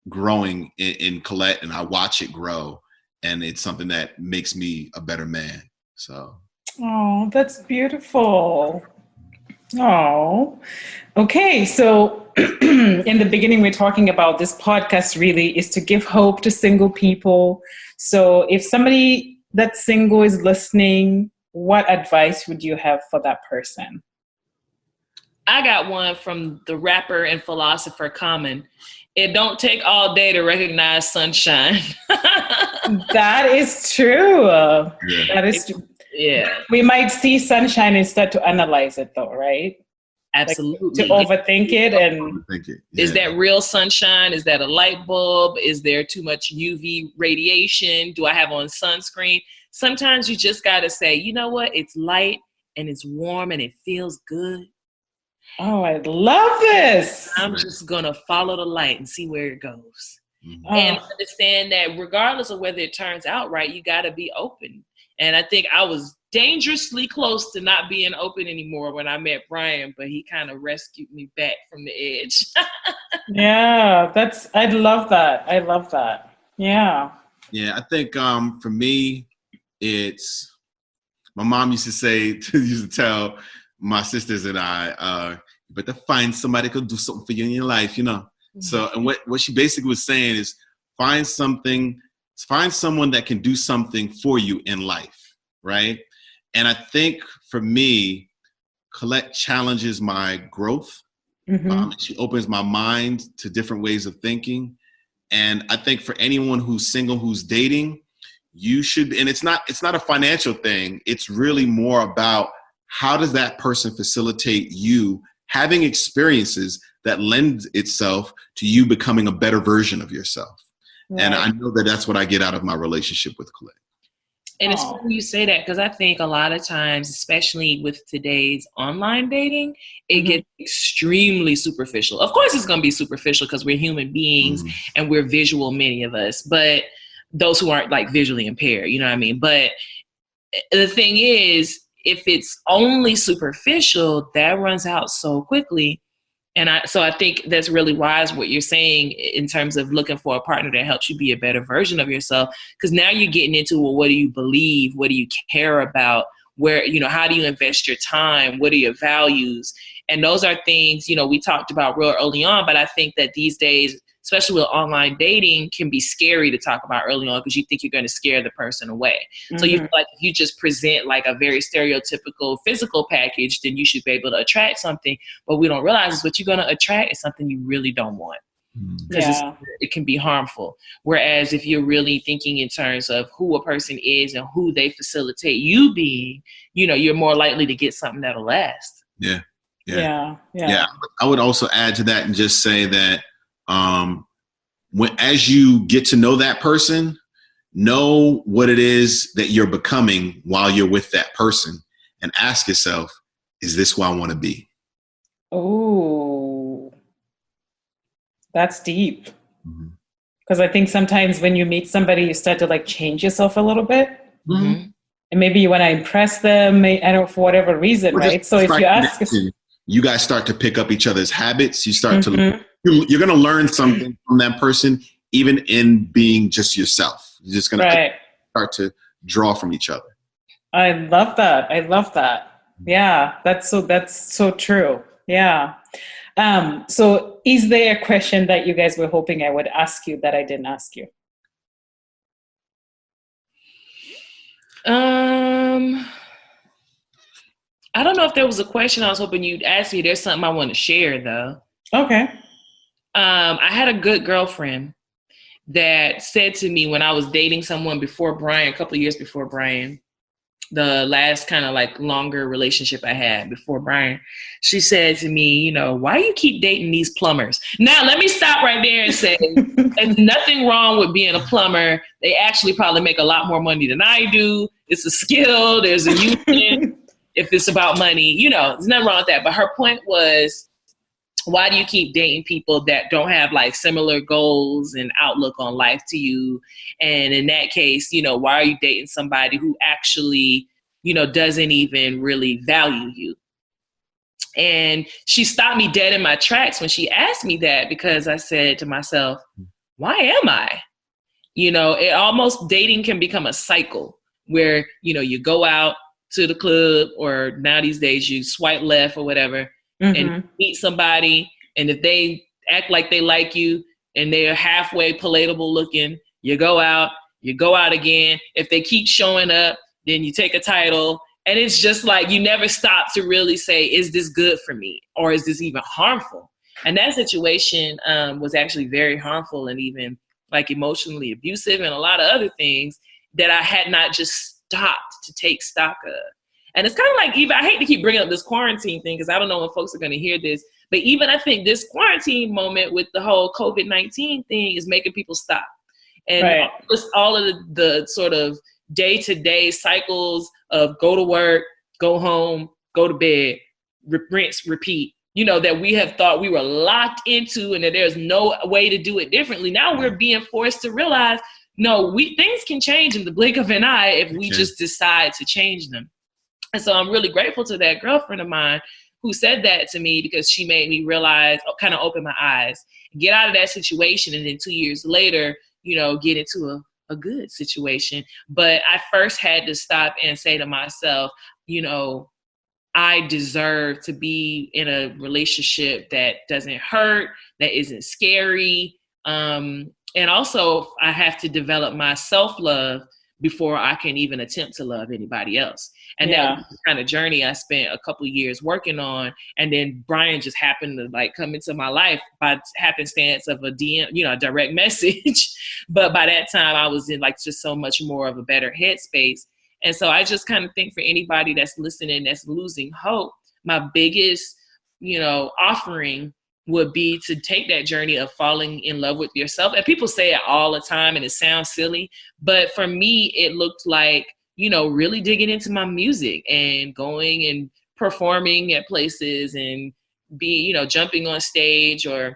B: growing in Colette, and I watch it grow, and it's something that makes me a better man. So.
A: Oh, that's beautiful. Oh, okay. So in the beginning, we're talking about this podcast really is to give hope to single people. So if somebody that's single is listening, what advice would you have for that person?
C: I got one from the rapper and philosopher Common. It don't take all day to recognize sunshine.
A: That is true. That is true.
C: Yeah.
A: We might see sunshine and start to analyze it though, right?
C: Absolutely.
A: To overthink it. And
C: is that real sunshine? Is that a light bulb? Is there too much UV radiation? Do I have on sunscreen? Sometimes you just got to say, you know what? It's light and it's warm and it feels good,
A: Oh, I love this.
C: I'm just going to follow the light and see where it goes.
B: Mm-hmm.
C: And understand that regardless of whether it turns out right, you got to be open. And I think I was dangerously close to not being open anymore when I met Brian, but he kind of rescued me back from the edge.
A: Yeah, I love that. I love that. Yeah.
B: Yeah, I think for me, it's my mom used to tell my sisters and I, you better find somebody who could do something for you in your life, you know. Mm-hmm. So, and what she basically was saying is find someone that can do something for you in life, right? And I think for me, Colette challenges my growth. Mm-hmm. She opens my mind to different ways of thinking. And I think for anyone who's single, who's dating, you should, and it's not a financial thing. It's really more about how does that person facilitate you having experiences that lend itself to you becoming a better version of yourself. Right. And I know that that's what I get out of my relationship with Colette.
C: And it's funny you say that, because I think a lot of times, especially with today's online dating, it gets extremely superficial. Of course, it's going to be superficial because we're human beings and we're visual, many of us, but those who aren't like visually impaired, you know what I mean? But the thing is, if it's only superficial, that runs out so quickly. And so I think that's really wise what you're saying in terms of looking for a partner that helps you be a better version of yourself. Because now you're getting into, well, what do you believe? What do you care about? Where, you know, how do you invest your time? What are your values? And those are things, you know, we talked about real early on, but I think that these days, especially with online dating, can be scary to talk about early on because you think you're going to scare the person away. Mm-hmm. So you feel like if you just present like a very stereotypical physical package, then you should be able to attract something. But we don't realize is what you're going to attract is something you really don't want, because it can be harmful. Whereas if you're really thinking in terms of who a person is and who they facilitate you being, you know, you're more likely to get something that'll last.
B: Yeah. I would also add to that and just say that as you get to know that person, know what it is that you're becoming while you're with that person, and ask yourself, is this who I want to be?
A: Oh, that's deep. Because I think sometimes when you meet somebody, you start to like change yourself a little bit. And maybe you want to impress them, for whatever reason, right? So if you ask,
B: you guys start to pick up each other's habits. You start to, you're going to learn something from that person, even in being just yourself. You're just going to start to draw from each other.
A: I love that. Yeah, that's so true. Yeah. So is there a question that you guys were hoping I would ask you that I didn't ask you?
C: I don't know if there was a question I was hoping you'd ask me. There's something I want to share, though.
A: Okay.
C: I had a good girlfriend that said to me when I was dating someone before Brian, a couple of years before Brian, the last kind of like longer relationship I had before Brian, she said to me, you know, why do you keep dating these plumbers? Now, let me stop right there and say, there's nothing wrong with being a plumber. They actually probably make a lot more money than I do. It's a skill. There's a union. If it's about money, you know, there's nothing wrong with that. But her point was, why do you keep dating people that don't have like similar goals and outlook on life to you? And in that case, you know, why are you dating somebody who actually, you know, doesn't even really value you? And she stopped me dead in my tracks when she asked me that, because I said to myself, why am I? You know, dating can become a cycle where, you know, you go out to the club, or now these days you swipe left or whatever, and meet somebody, and if they act like they like you and they're halfway palatable looking, you go out again. If they keep showing up, then you take a title, and it's just like you never stop to really say, is this good for me, or is this even harmful? And that situation was actually very harmful, and even like emotionally abusive, and a lot of other things that I had not just stopped to take stock of. And it's kind of like, even I hate to keep bringing up this quarantine thing, because I don't know when folks are going to hear this, but even I think this quarantine moment with the whole COVID-19 thing is making people stop. And all of the sort of day-to-day cycles of go to work, go home, go to bed, rinse, repeat, that we have thought we were locked into and that there's no way to do it differently. Now we're being forced to realize, no, things can change in the blink of an eye if we just decide to change them. And so I'm really grateful to that girlfriend of mine who said that to me, because she made me realize, kind of open my eyes, get out of that situation. And then 2 years later, get into a good situation. But I first had to stop and say to myself, I deserve to be in a relationship that doesn't hurt, that isn't scary. And also I have to develop my self-love before I can even attempt to love anybody else. And that was the kind of journey I spent a couple of years working on. And then Brian just happened to come into my life by happenstance of a DM, a direct message. But by that time I was in just so much more of a better headspace. And so I just kind of think for anybody that's listening, that's losing hope, my biggest, offering would be to take that journey of falling in love with yourself. And people say it all the time and it sounds silly, but for me, it looked like, really digging into my music and going and performing at places and jumping on stage or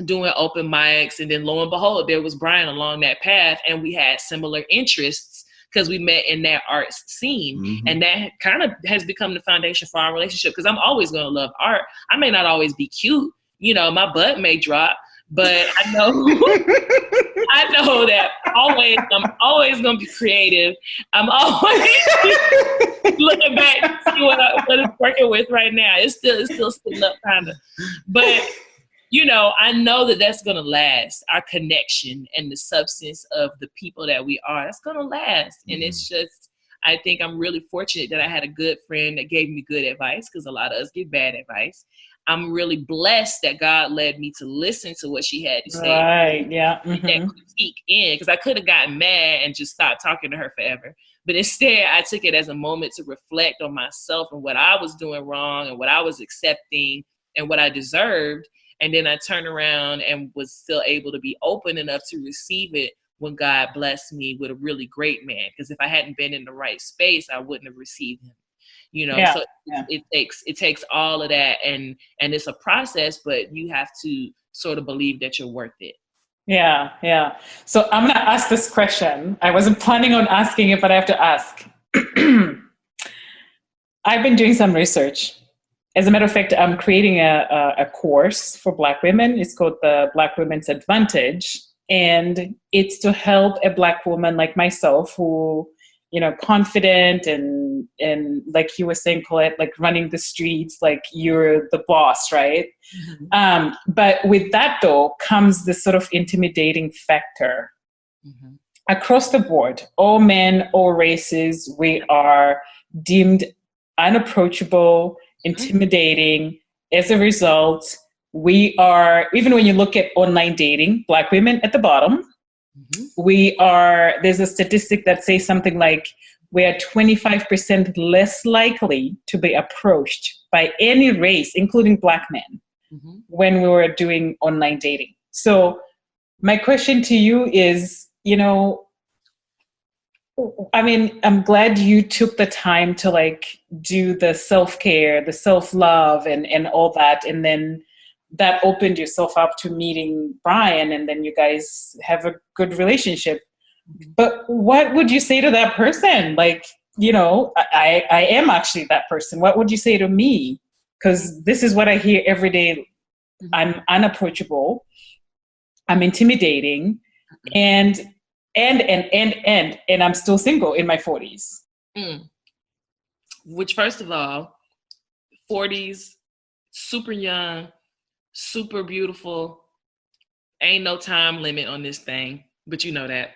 C: doing open mics. And then lo and behold, there was Brian along that path, and we had similar interests because we met in that arts scene. Mm-hmm. And that kind of has become the foundation for our relationship, because I'm always going to love art. I may not always be cute. My butt may drop, but I know that I'm always going to be creative. I'm always looking back to see what it's working with right now. It's still sitting up kind of, but I know that that's going to last. Our connection and the substance of the people that we are, that's going to last. Mm-hmm. And it's just, I think I'm really fortunate that I had a good friend that gave me good advice, because a lot of us get bad advice. I'm really blessed that God led me to listen to what she had to say.
A: Right, yeah.
C: Mm-hmm. That critique in, because I could have gotten mad and just stopped talking to her forever. But instead, I took it as a moment to reflect on myself and what I was doing wrong and what I was accepting and what I deserved. And then I turned around and was still able to be open enough to receive it when God blessed me with a really great man. Because if I hadn't been in the right space, I wouldn't have received him. It takes all of that, and it's a process, but you have to sort of believe that you're worth it.
A: Yeah. So I'm going to ask this question. I wasn't planning on asking it, but I have to ask. I've been doing some research. As a matter of fact, I'm creating a course for Black women. It's called the Black Women's Advantage. And it's to help a Black woman like myself who, confident and like you were saying, Colette, running the streets, you're the boss, right? Mm-hmm. But with that, though, comes this sort of intimidating factor. Mm-hmm. Across the board, all men, all races, we are deemed unapproachable, intimidating. As a result, we are, even when you look at online dating, Black women at the bottom, mm-hmm. There's a statistic that says something like we are 25% less likely to be approached by any race, including Black men, mm-hmm. when we were doing online dating. So my question to you is, I'm glad you took the time to do the self-care, the self-love and all that. And then that opened yourself up to meeting Brian, and then you guys have a good relationship. But what would you say to that person? I am actually that person. What would you say to me? Because this is what I hear every day. Mm-hmm. I'm unapproachable. I'm intimidating. And I'm still single in my 40s.
C: Which, first of all, 40s, super young, super beautiful. Ain't no time limit on this thing, but you know that.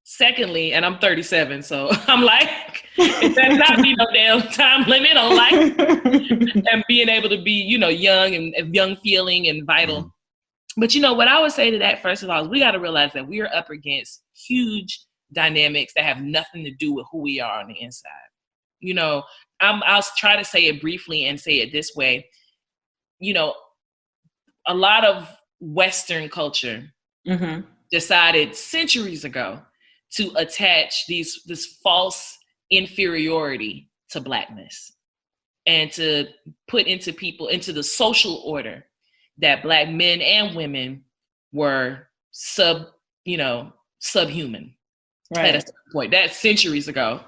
C: Secondly, and I'm 37, so I'm like, it better not be no damn time limit on life and being able to be, young and young feeling and vital. But what I would say to that, first of all, is we got to realize that we are up against huge dynamics that have nothing to do with who we are on the inside. I'll try to say it briefly and say it this way. A lot of Western culture mm-hmm. decided centuries ago to attach this false inferiority to Blackness and to put into the social order that Black men and women were subhuman at a certain point. That's centuries ago.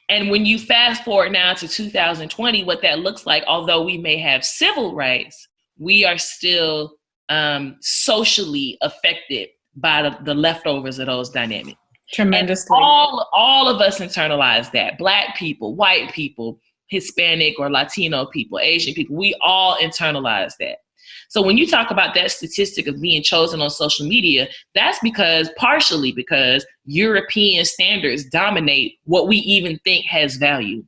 C: And when you fast forward now to 2020, what that looks like, although we may have civil rights, we are still socially affected by the leftovers of those dynamics.
A: Tremendously.
C: And all of us internalize that. Black people, white people, Hispanic or Latino people, Asian people, we all internalize that. So when you talk about that statistic of being chosen on social media, that's partially because European standards dominate what we even think has value.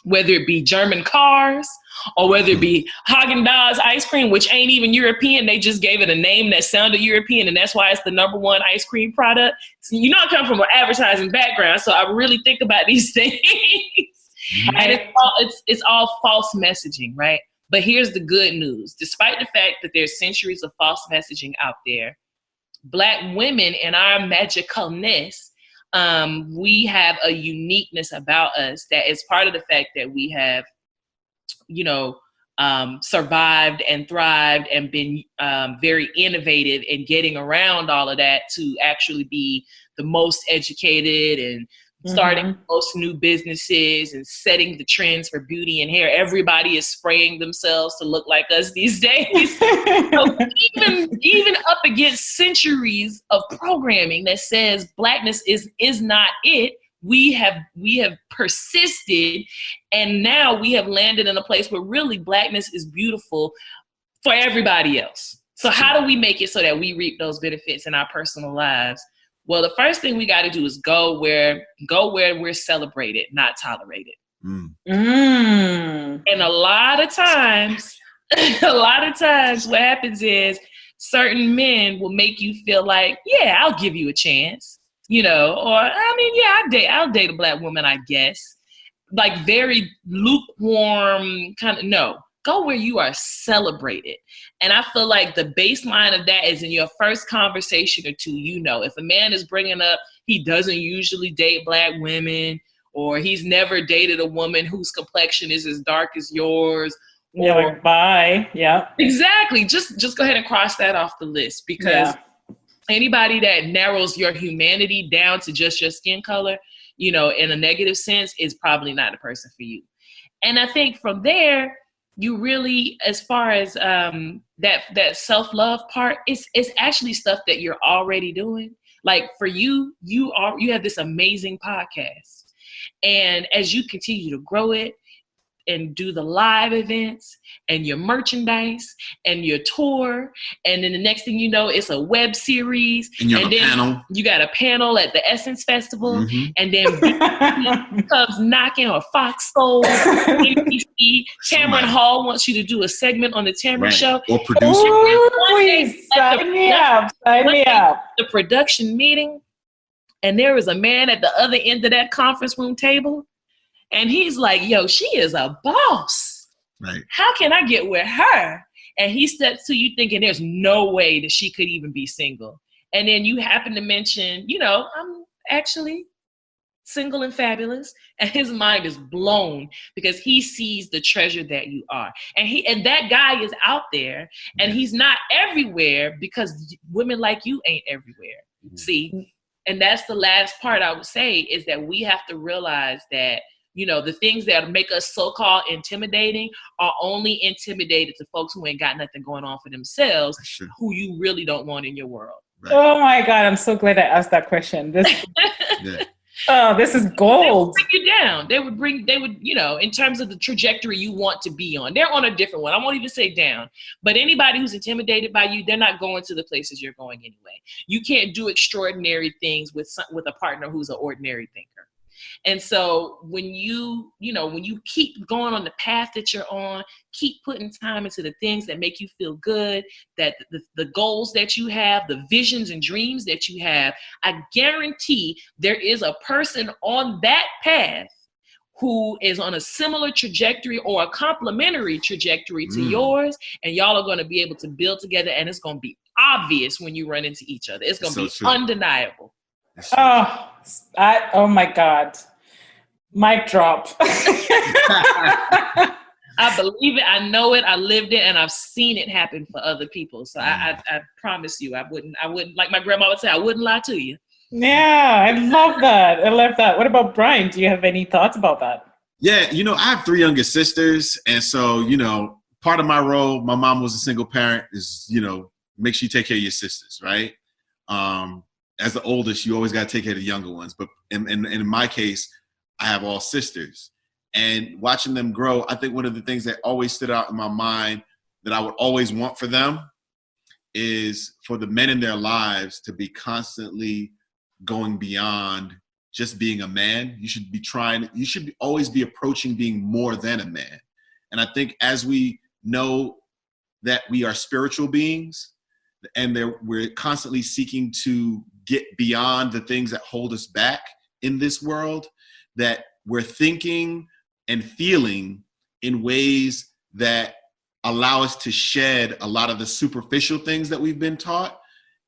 C: Whether it be German cars or whether it be Haagen-Dazs ice cream, which ain't even European. They just gave it a name that sounded European, and that's why it's the number one ice cream product. So, you know, I come from an advertising background, so I really think about these things. And it's all false messaging, right? But here's the good news. Despite the fact that there's centuries of false messaging out there, Black women in our magicalness, we have a uniqueness about us that is part of the fact that we have, survived and thrived and been very innovative in getting around all of that to actually be the most educated and starting most new businesses and setting the trends for beauty and hair. Everybody is spraying themselves to look like us these days. So even up against centuries of programming that says Blackness is not it, we have persisted, and now we have landed in a place where really Blackness is beautiful for everybody else. So how do we make it so that we reap those benefits in our personal lives? Well, the first thing we got to do is go where we're celebrated, not tolerated. And a lot of times what happens is certain men will make you feel like, yeah, I'll give you a chance, I'll date a Black woman, I guess. Like very lukewarm kind of, no. Go where you are celebrated. And I feel like the baseline of that is in your first conversation or two. If a man is bringing up he doesn't usually date Black women, or he's never dated a woman whose complexion is as dark as yours.
A: Yeah, like bye. Yeah.
C: Exactly. Just go ahead and cross that off the list, because anybody that narrows your humanity down to just your skin color, in a negative sense, is probably not the person for you. And I think from there, you really, as far as that self-love part, it's actually stuff that you're already doing. Like for you have this amazing podcast. And as you continue to grow it and do the live events and your merchandise and your tour, and then the next thing you know, it's a web series,
B: and then panel.
C: You got a panel at the Essence Festival, and then comes knocking, or Fox Soul, ABC, Tamron Hall wants you to do a segment on the Tamron Show,
B: or producer.
A: Please sign me up.
C: The production meeting, and there was a man at the other end of that conference room table. And he's like, yo, she is a boss.
B: Right. How
C: How can I get with her? And he steps to you thinking there's no way that she could even be single. And then you happen to mention, I'm actually single and fabulous. And his mind is blown because he sees the treasure that you are. And that guy is out there, and he's not everywhere because women like you ain't everywhere. See? And that's the last part I would say, is that we have to realize that the things that make us so-called intimidating are only intimidated to folks who ain't got nothing going on for themselves, who you really don't want in your world.
A: Right. Oh my God, I'm so glad I asked that question. This is gold.
C: They would bring you down. They would, in terms of the trajectory you want to be on, they're on a different one. I won't even say down, but anybody who's intimidated by you, they're not going to the places you're going anyway. You can't do extraordinary things with a partner who's an ordinary thinker. And so when you keep going on the path that you're on, keep putting time into the things that make you feel good, that the goals that you have, the visions and dreams that you have, I guarantee there is a person on that path who is on a similar trajectory or a complementary trajectory to yours, and y'all are going to be able to build together, and it's going to be obvious when you run into each other. It's going to be undeniable.
A: Oh my God. Mic drop.
C: I believe it. I know it. I lived it, and I've seen it happen for other people. So I promise you, I wouldn't, like my grandma would say, I wouldn't lie to you.
A: Yeah, I love that. I love that. What about Brian? Do you have any thoughts about that?
B: Yeah, I have 3 younger sisters. And so, part of my role, my mom was a single parent, is, make sure you take care of your sisters, right? As the oldest, you always got to take care of the younger ones. But in my case, I have all sisters. And watching them grow, I think one of the things that always stood out in my mind that I would always want for them is for the men in their lives to be constantly going beyond just being a man. You should always be approaching being more than a man. And I think as we know that we are spiritual beings and we're constantly seeking to get beyond the things that hold us back in this world, that we're thinking and feeling in ways that allow us to shed a lot of the superficial things that we've been taught,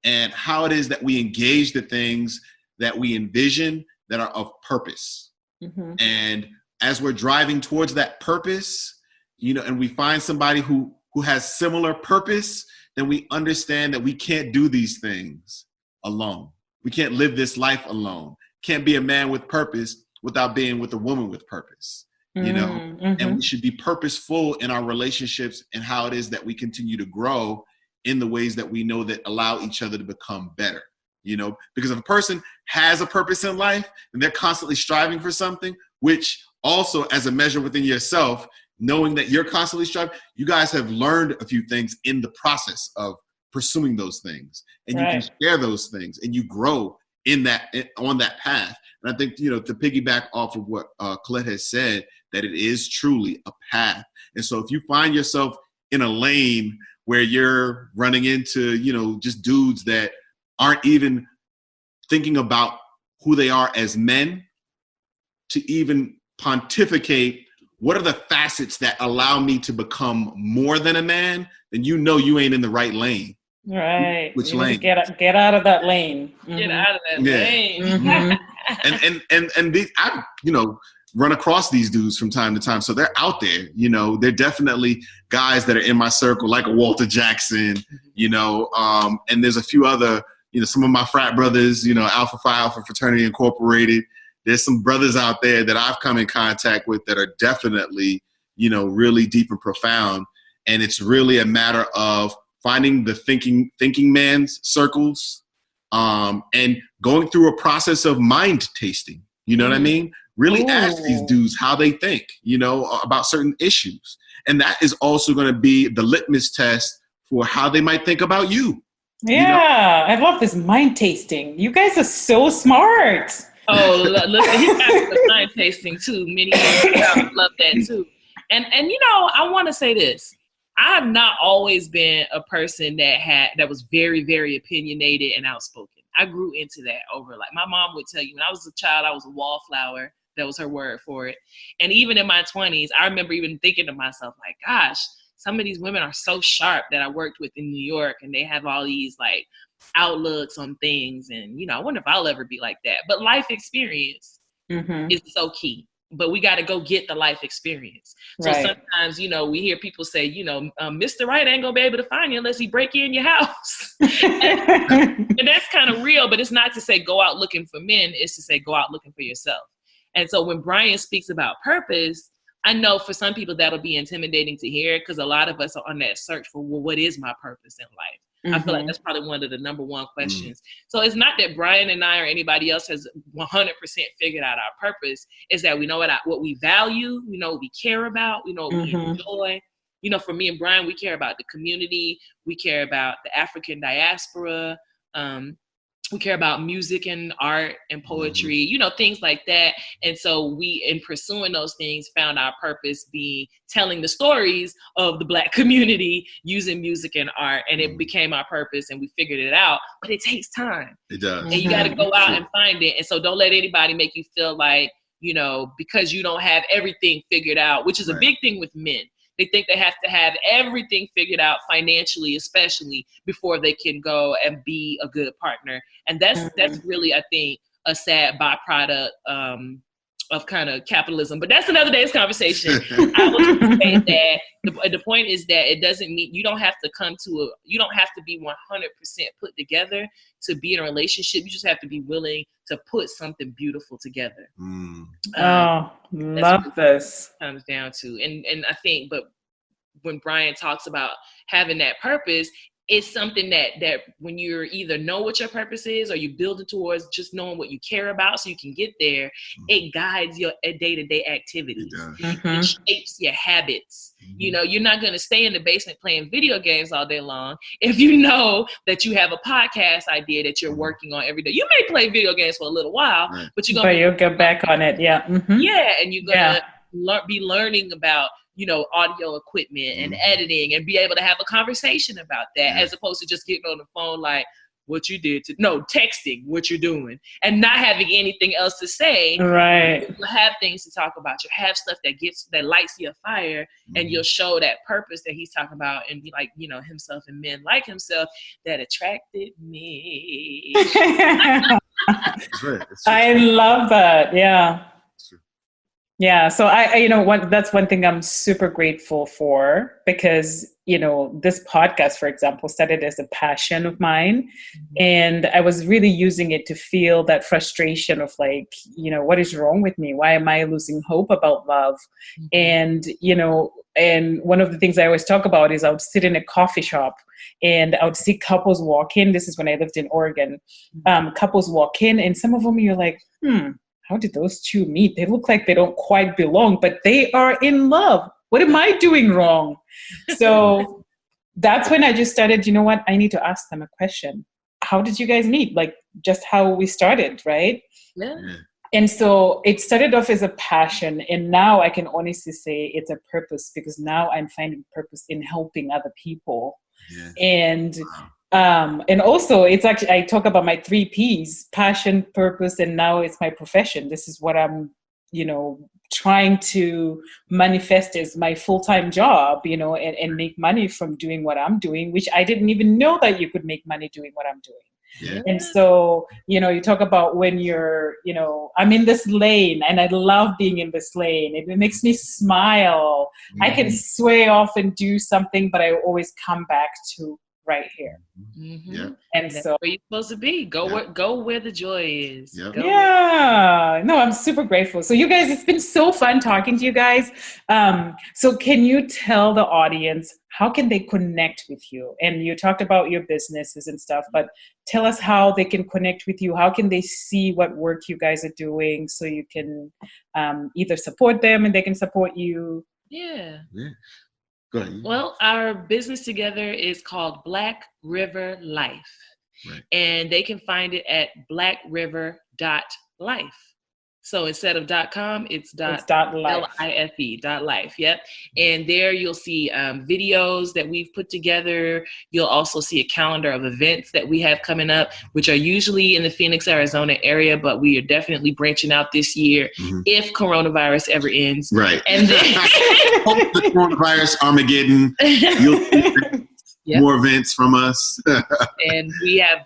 B: and how it is that we engage the things that we envision that are of purpose. Mm-hmm. And as we're driving towards that purpose, and we find somebody who has similar purpose, then we understand that we can't do these things alone. We can't live this life alone. Can't be a man with purpose without being with a woman with purpose, Mm-hmm. And we should be purposeful in our relationships and how it is that we continue to grow in the ways that we know that allow each other to become better, because if a person has a purpose in life and they're constantly striving for something, which also as a measure within yourself, knowing that you're constantly striving, you guys have learned a few things in the process of pursuing those things, and you can share those things and you grow on that path. And I think, to piggyback off of what Colette has said, that it is truly a path. And so if you find yourself in a lane where you're running into, just dudes that aren't even thinking about who they are as men, to even pontificate what are the facets that allow me to become more than a man, then you ain't in the right lane.
A: Right.
B: Which lane?
A: Get out of that lane.
C: Mm-hmm. Get out of that lane.
B: Mm-hmm. and these, I run across these dudes from time to time, so they're out there. They're definitely guys that are in my circle, like a Walter Jackson. And there's a few other, some of my frat brothers. Alpha Phi Alpha Fraternity Incorporated. There's some brothers out there that I've come in contact with that are definitely, really deep and profound. And it's really a matter of finding the thinking man's circles, and going through a process of mind tasting. You know what I mean? Really ask these dudes how they think, about certain issues. And that is also going to be the litmus test for how they might think about you.
A: Yeah, I love this mind tasting. You guys are so smart.
C: Oh, listen, he got the mind tasting too. Many people love that too. And I want to say this. I have not always been a person that was very, very opinionated and outspoken. I grew into that over, like, my mom would tell you, when I was a child, I was a wallflower. That was her word for it. And even in my 20s, I remember even thinking to myself, like, gosh, some of these women are so sharp that I worked with in New York, and they have all these like outlooks on things. And, I wonder if I'll ever be like that. But life experience is so key. But we got to go get the life experience. So sometimes, we hear people say, Mr. Right ain't gonna be able to find you unless he break you in your house. and that's kind of real, but it's not to say go out looking for men. It's to say go out looking for yourself. And so when Brian speaks about purpose, I know for some people that'll be intimidating to hear, because a lot of us are on that search for, well, what is my purpose in life? I feel like that's probably one of the number one questions. So it's not that Brian and I or anybody else has 100% figured out our purpose. It's that we know what we value, we know what we care about, we know what we enjoy. For me and Brian, we care about the community. We care about the African diaspora. We care about music and art and poetry, things like that. And so we, in pursuing those things, found our purpose being telling the stories of the Black community using music and art. And it became our purpose, and we figured it out. But it takes time.
B: It does.
C: And you got to go out and find it. And so don't let anybody make you feel like, because you don't have everything figured out, which is a big thing with men. They think they have to have everything figured out financially, especially, before they can go and be a good partner. And that's really, I think, a sad byproduct of kind of capitalism, but that's another day's conversation. I would say that the point is that it doesn't mean you don't have to be 100% put together to be in a relationship. You just have to be willing to put something beautiful together.
A: Love this.
C: Comes down to, and I think, but when Brian talks about having that purpose, it's something that when you're either know what your purpose is or you build it towards just knowing what you care about so you can get there, it guides your day-to-day activities. It shapes your habits. You know, you're not going to stay in the basement playing video games all day long if you know that you have a podcast idea that you're working on every day. You may play video games for a little while, but you'll get back on it. Yeah. Yeah. And you're going to be learning about, you know, audio equipment and editing and be able to have a conversation about that as opposed to just getting on the phone like what you did texting what you're doing and not having anything else to say.
A: Right.
C: You'll have things to talk about. You'll have stuff that lights your fire and you'll show that purpose that he's talking about and be like, you know, himself and men like himself that attracted me.
A: I love that. Yeah. Yeah. So that's one thing I'm super grateful for because, you know, this podcast, for example, started as a passion of mine. And I was really using it to feel that frustration of like, you know, what is wrong with me? Why am I losing hope about love? And, you know, and one of the things I always talk about is I would sit in a coffee shop and I would see couples walk in. This is when I lived in Oregon. Couples walk in and some of them you're like, how did those two meet? They look like they don't quite belong, but they are in love. What am I doing wrong? So that's when I just started, you know what? I need to ask them a question. How did you guys meet? Like just how we started, right?
C: Yeah.
A: And so it started off as a passion. And now I can honestly say it's a purpose because now I'm finding purpose in helping other people. Yeah. And also it's actually, I talk about my 3 Ps, passion, purpose, and now it's my profession. This is what I'm, you know, trying to manifest as my full-time job, you know, and make money from doing what I'm doing, which I didn't even know that you could make money doing what I'm doing. Yeah. And so, you know, you talk about when you're, you know, I'm in this lane and I love being in this lane. It makes me smile. I can sway off and do something, but I always come back to right here.
C: Yeah. And that's so where you're supposed to be. Go where the joy is.
A: Yeah. No, I'm super grateful. So you guys, it's been so fun talking to you guys. So can you tell the audience, how can they connect with you? And you talked about your businesses and stuff, but tell us how they can connect with you. How can they see what work you guys are doing so you can either support them and they can support you?
C: Yeah. Well, our business together is called Black River Life. Right. And they can find it at blackriver.life. So instead of .com, it's .life. Yep. And there you'll see videos that we've put together. You'll also see a calendar of events that we have coming up, which are usually in the Phoenix, Arizona area, but we are definitely branching out this year if coronavirus ever ends.
B: Right. And then the coronavirus Armageddon. You'll see more events from us.
C: And we have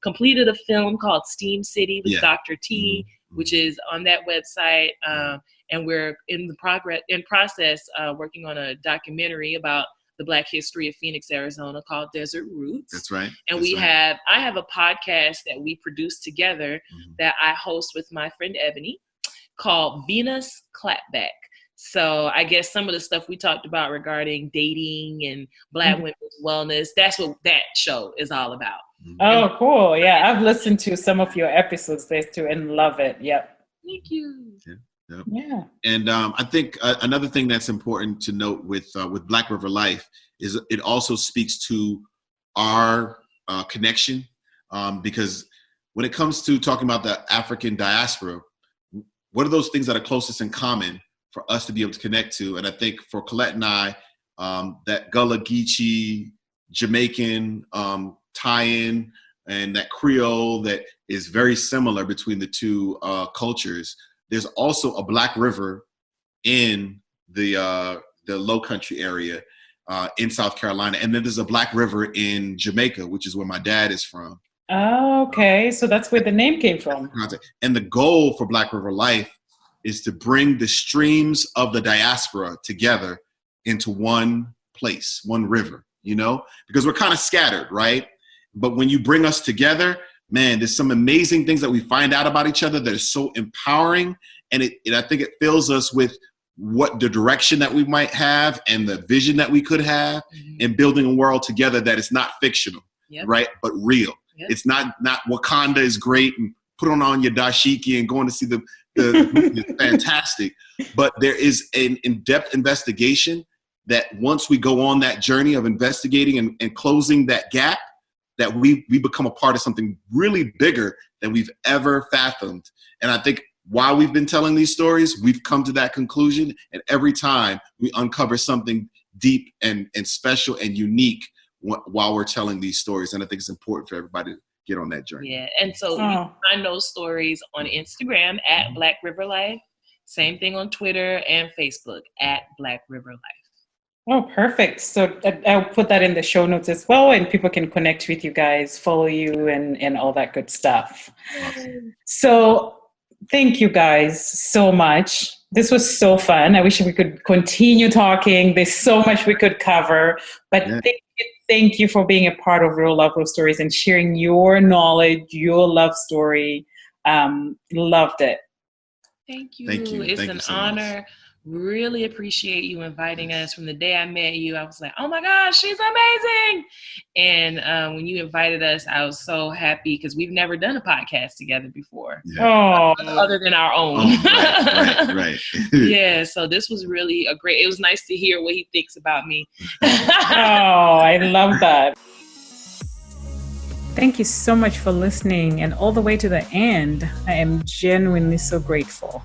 C: completed a film called Steam City with Dr. T. Which is on that website, and we're in process working on a documentary about the Black history of Phoenix, Arizona, called Desert Roots.
B: That's right.
C: And I have a podcast that we produce together that I host with my friend Ebony called Venus Clapback. So I guess some of the stuff we talked about regarding dating and Black women's wellness, that's what that show is all about.
A: Oh, cool. Yeah, I've listened to some of your episodes there too and love it. Yep.
C: Thank you.
A: Yeah.
B: And I think another thing that's important to note with Black River Life is it also speaks to our connection because when it comes to talking about the African diaspora, what are those things that are closest in common for us to be able to connect to? And I think for Colette and I, that Gullah Geechee, Jamaican tie-in and that Creole that is very similar between the two cultures. There's also a Black River in the Low Country area in South Carolina, and then there's a Black River in Jamaica, which is where my dad is from.
A: Oh, okay. So that's where the name came from.
B: And the goal for Black River Life is to bring the streams of the diaspora together into one place, one river, you know, because we're kind of scattered, right? But when you bring us together, man, there's some amazing things that we find out about each other that is so empowering. And I think it fills us with what the direction that we might have and the vision that we could have in building a world together that is not fictional, right? But real. It's not Wakanda is great and put on your dashiki and going to see the it's fantastic. But there is an in-depth investigation that once we go on that journey of investigating and closing that gap, that we become a part of something really bigger than we've ever fathomed. And I think while we've been telling these stories, we've come to that conclusion. And every time we uncover something deep and special and unique while we're telling these stories. And I think it's important for everybody to get on that journey.
C: Yeah. And so you can find those stories on Instagram at Black River Life. Same thing on Twitter and Facebook at Black River Life.
A: Oh, perfect. So I'll put that in the show notes as well, and people can connect with you guys, follow you, and all that good stuff.
B: Awesome.
A: So thank you guys so much. This was so fun. I wish we could continue talking. There's so much we could cover, but thank you for being a part of Real Love, Real Stories and sharing your knowledge, your love story. Loved it.
C: Thank you.
B: Thank you.
C: It's an honor. Really appreciate you inviting us. From the day I met you, I was like, oh my gosh, she's amazing. And when you invited us, I was so happy because we've never done a podcast together before. Other than our own.
B: Right.
C: Yeah, so this was really it was nice to hear what he thinks about me.
A: I love that. Thank you so much for listening, and all the way to the end. I am genuinely so grateful.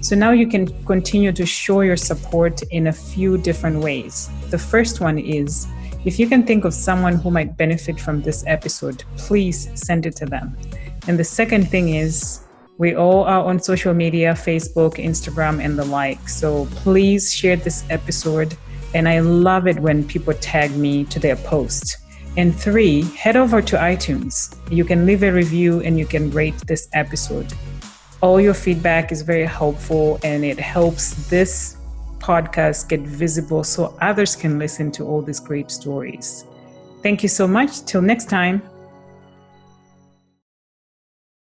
A: So now you can continue to show your support in a few different ways. The first one is, if you can think of someone who might benefit from this episode, please send it to them. And the second thing is, we all are on social media, Facebook, Instagram, and the like. So please share this episode. And I love it when people tag me to their post. And 3, head over to iTunes. You can leave a review and you can rate this episode. All your feedback is very helpful, and it helps this podcast get visible so others can listen to all these great stories. Thank you so much. Till next time.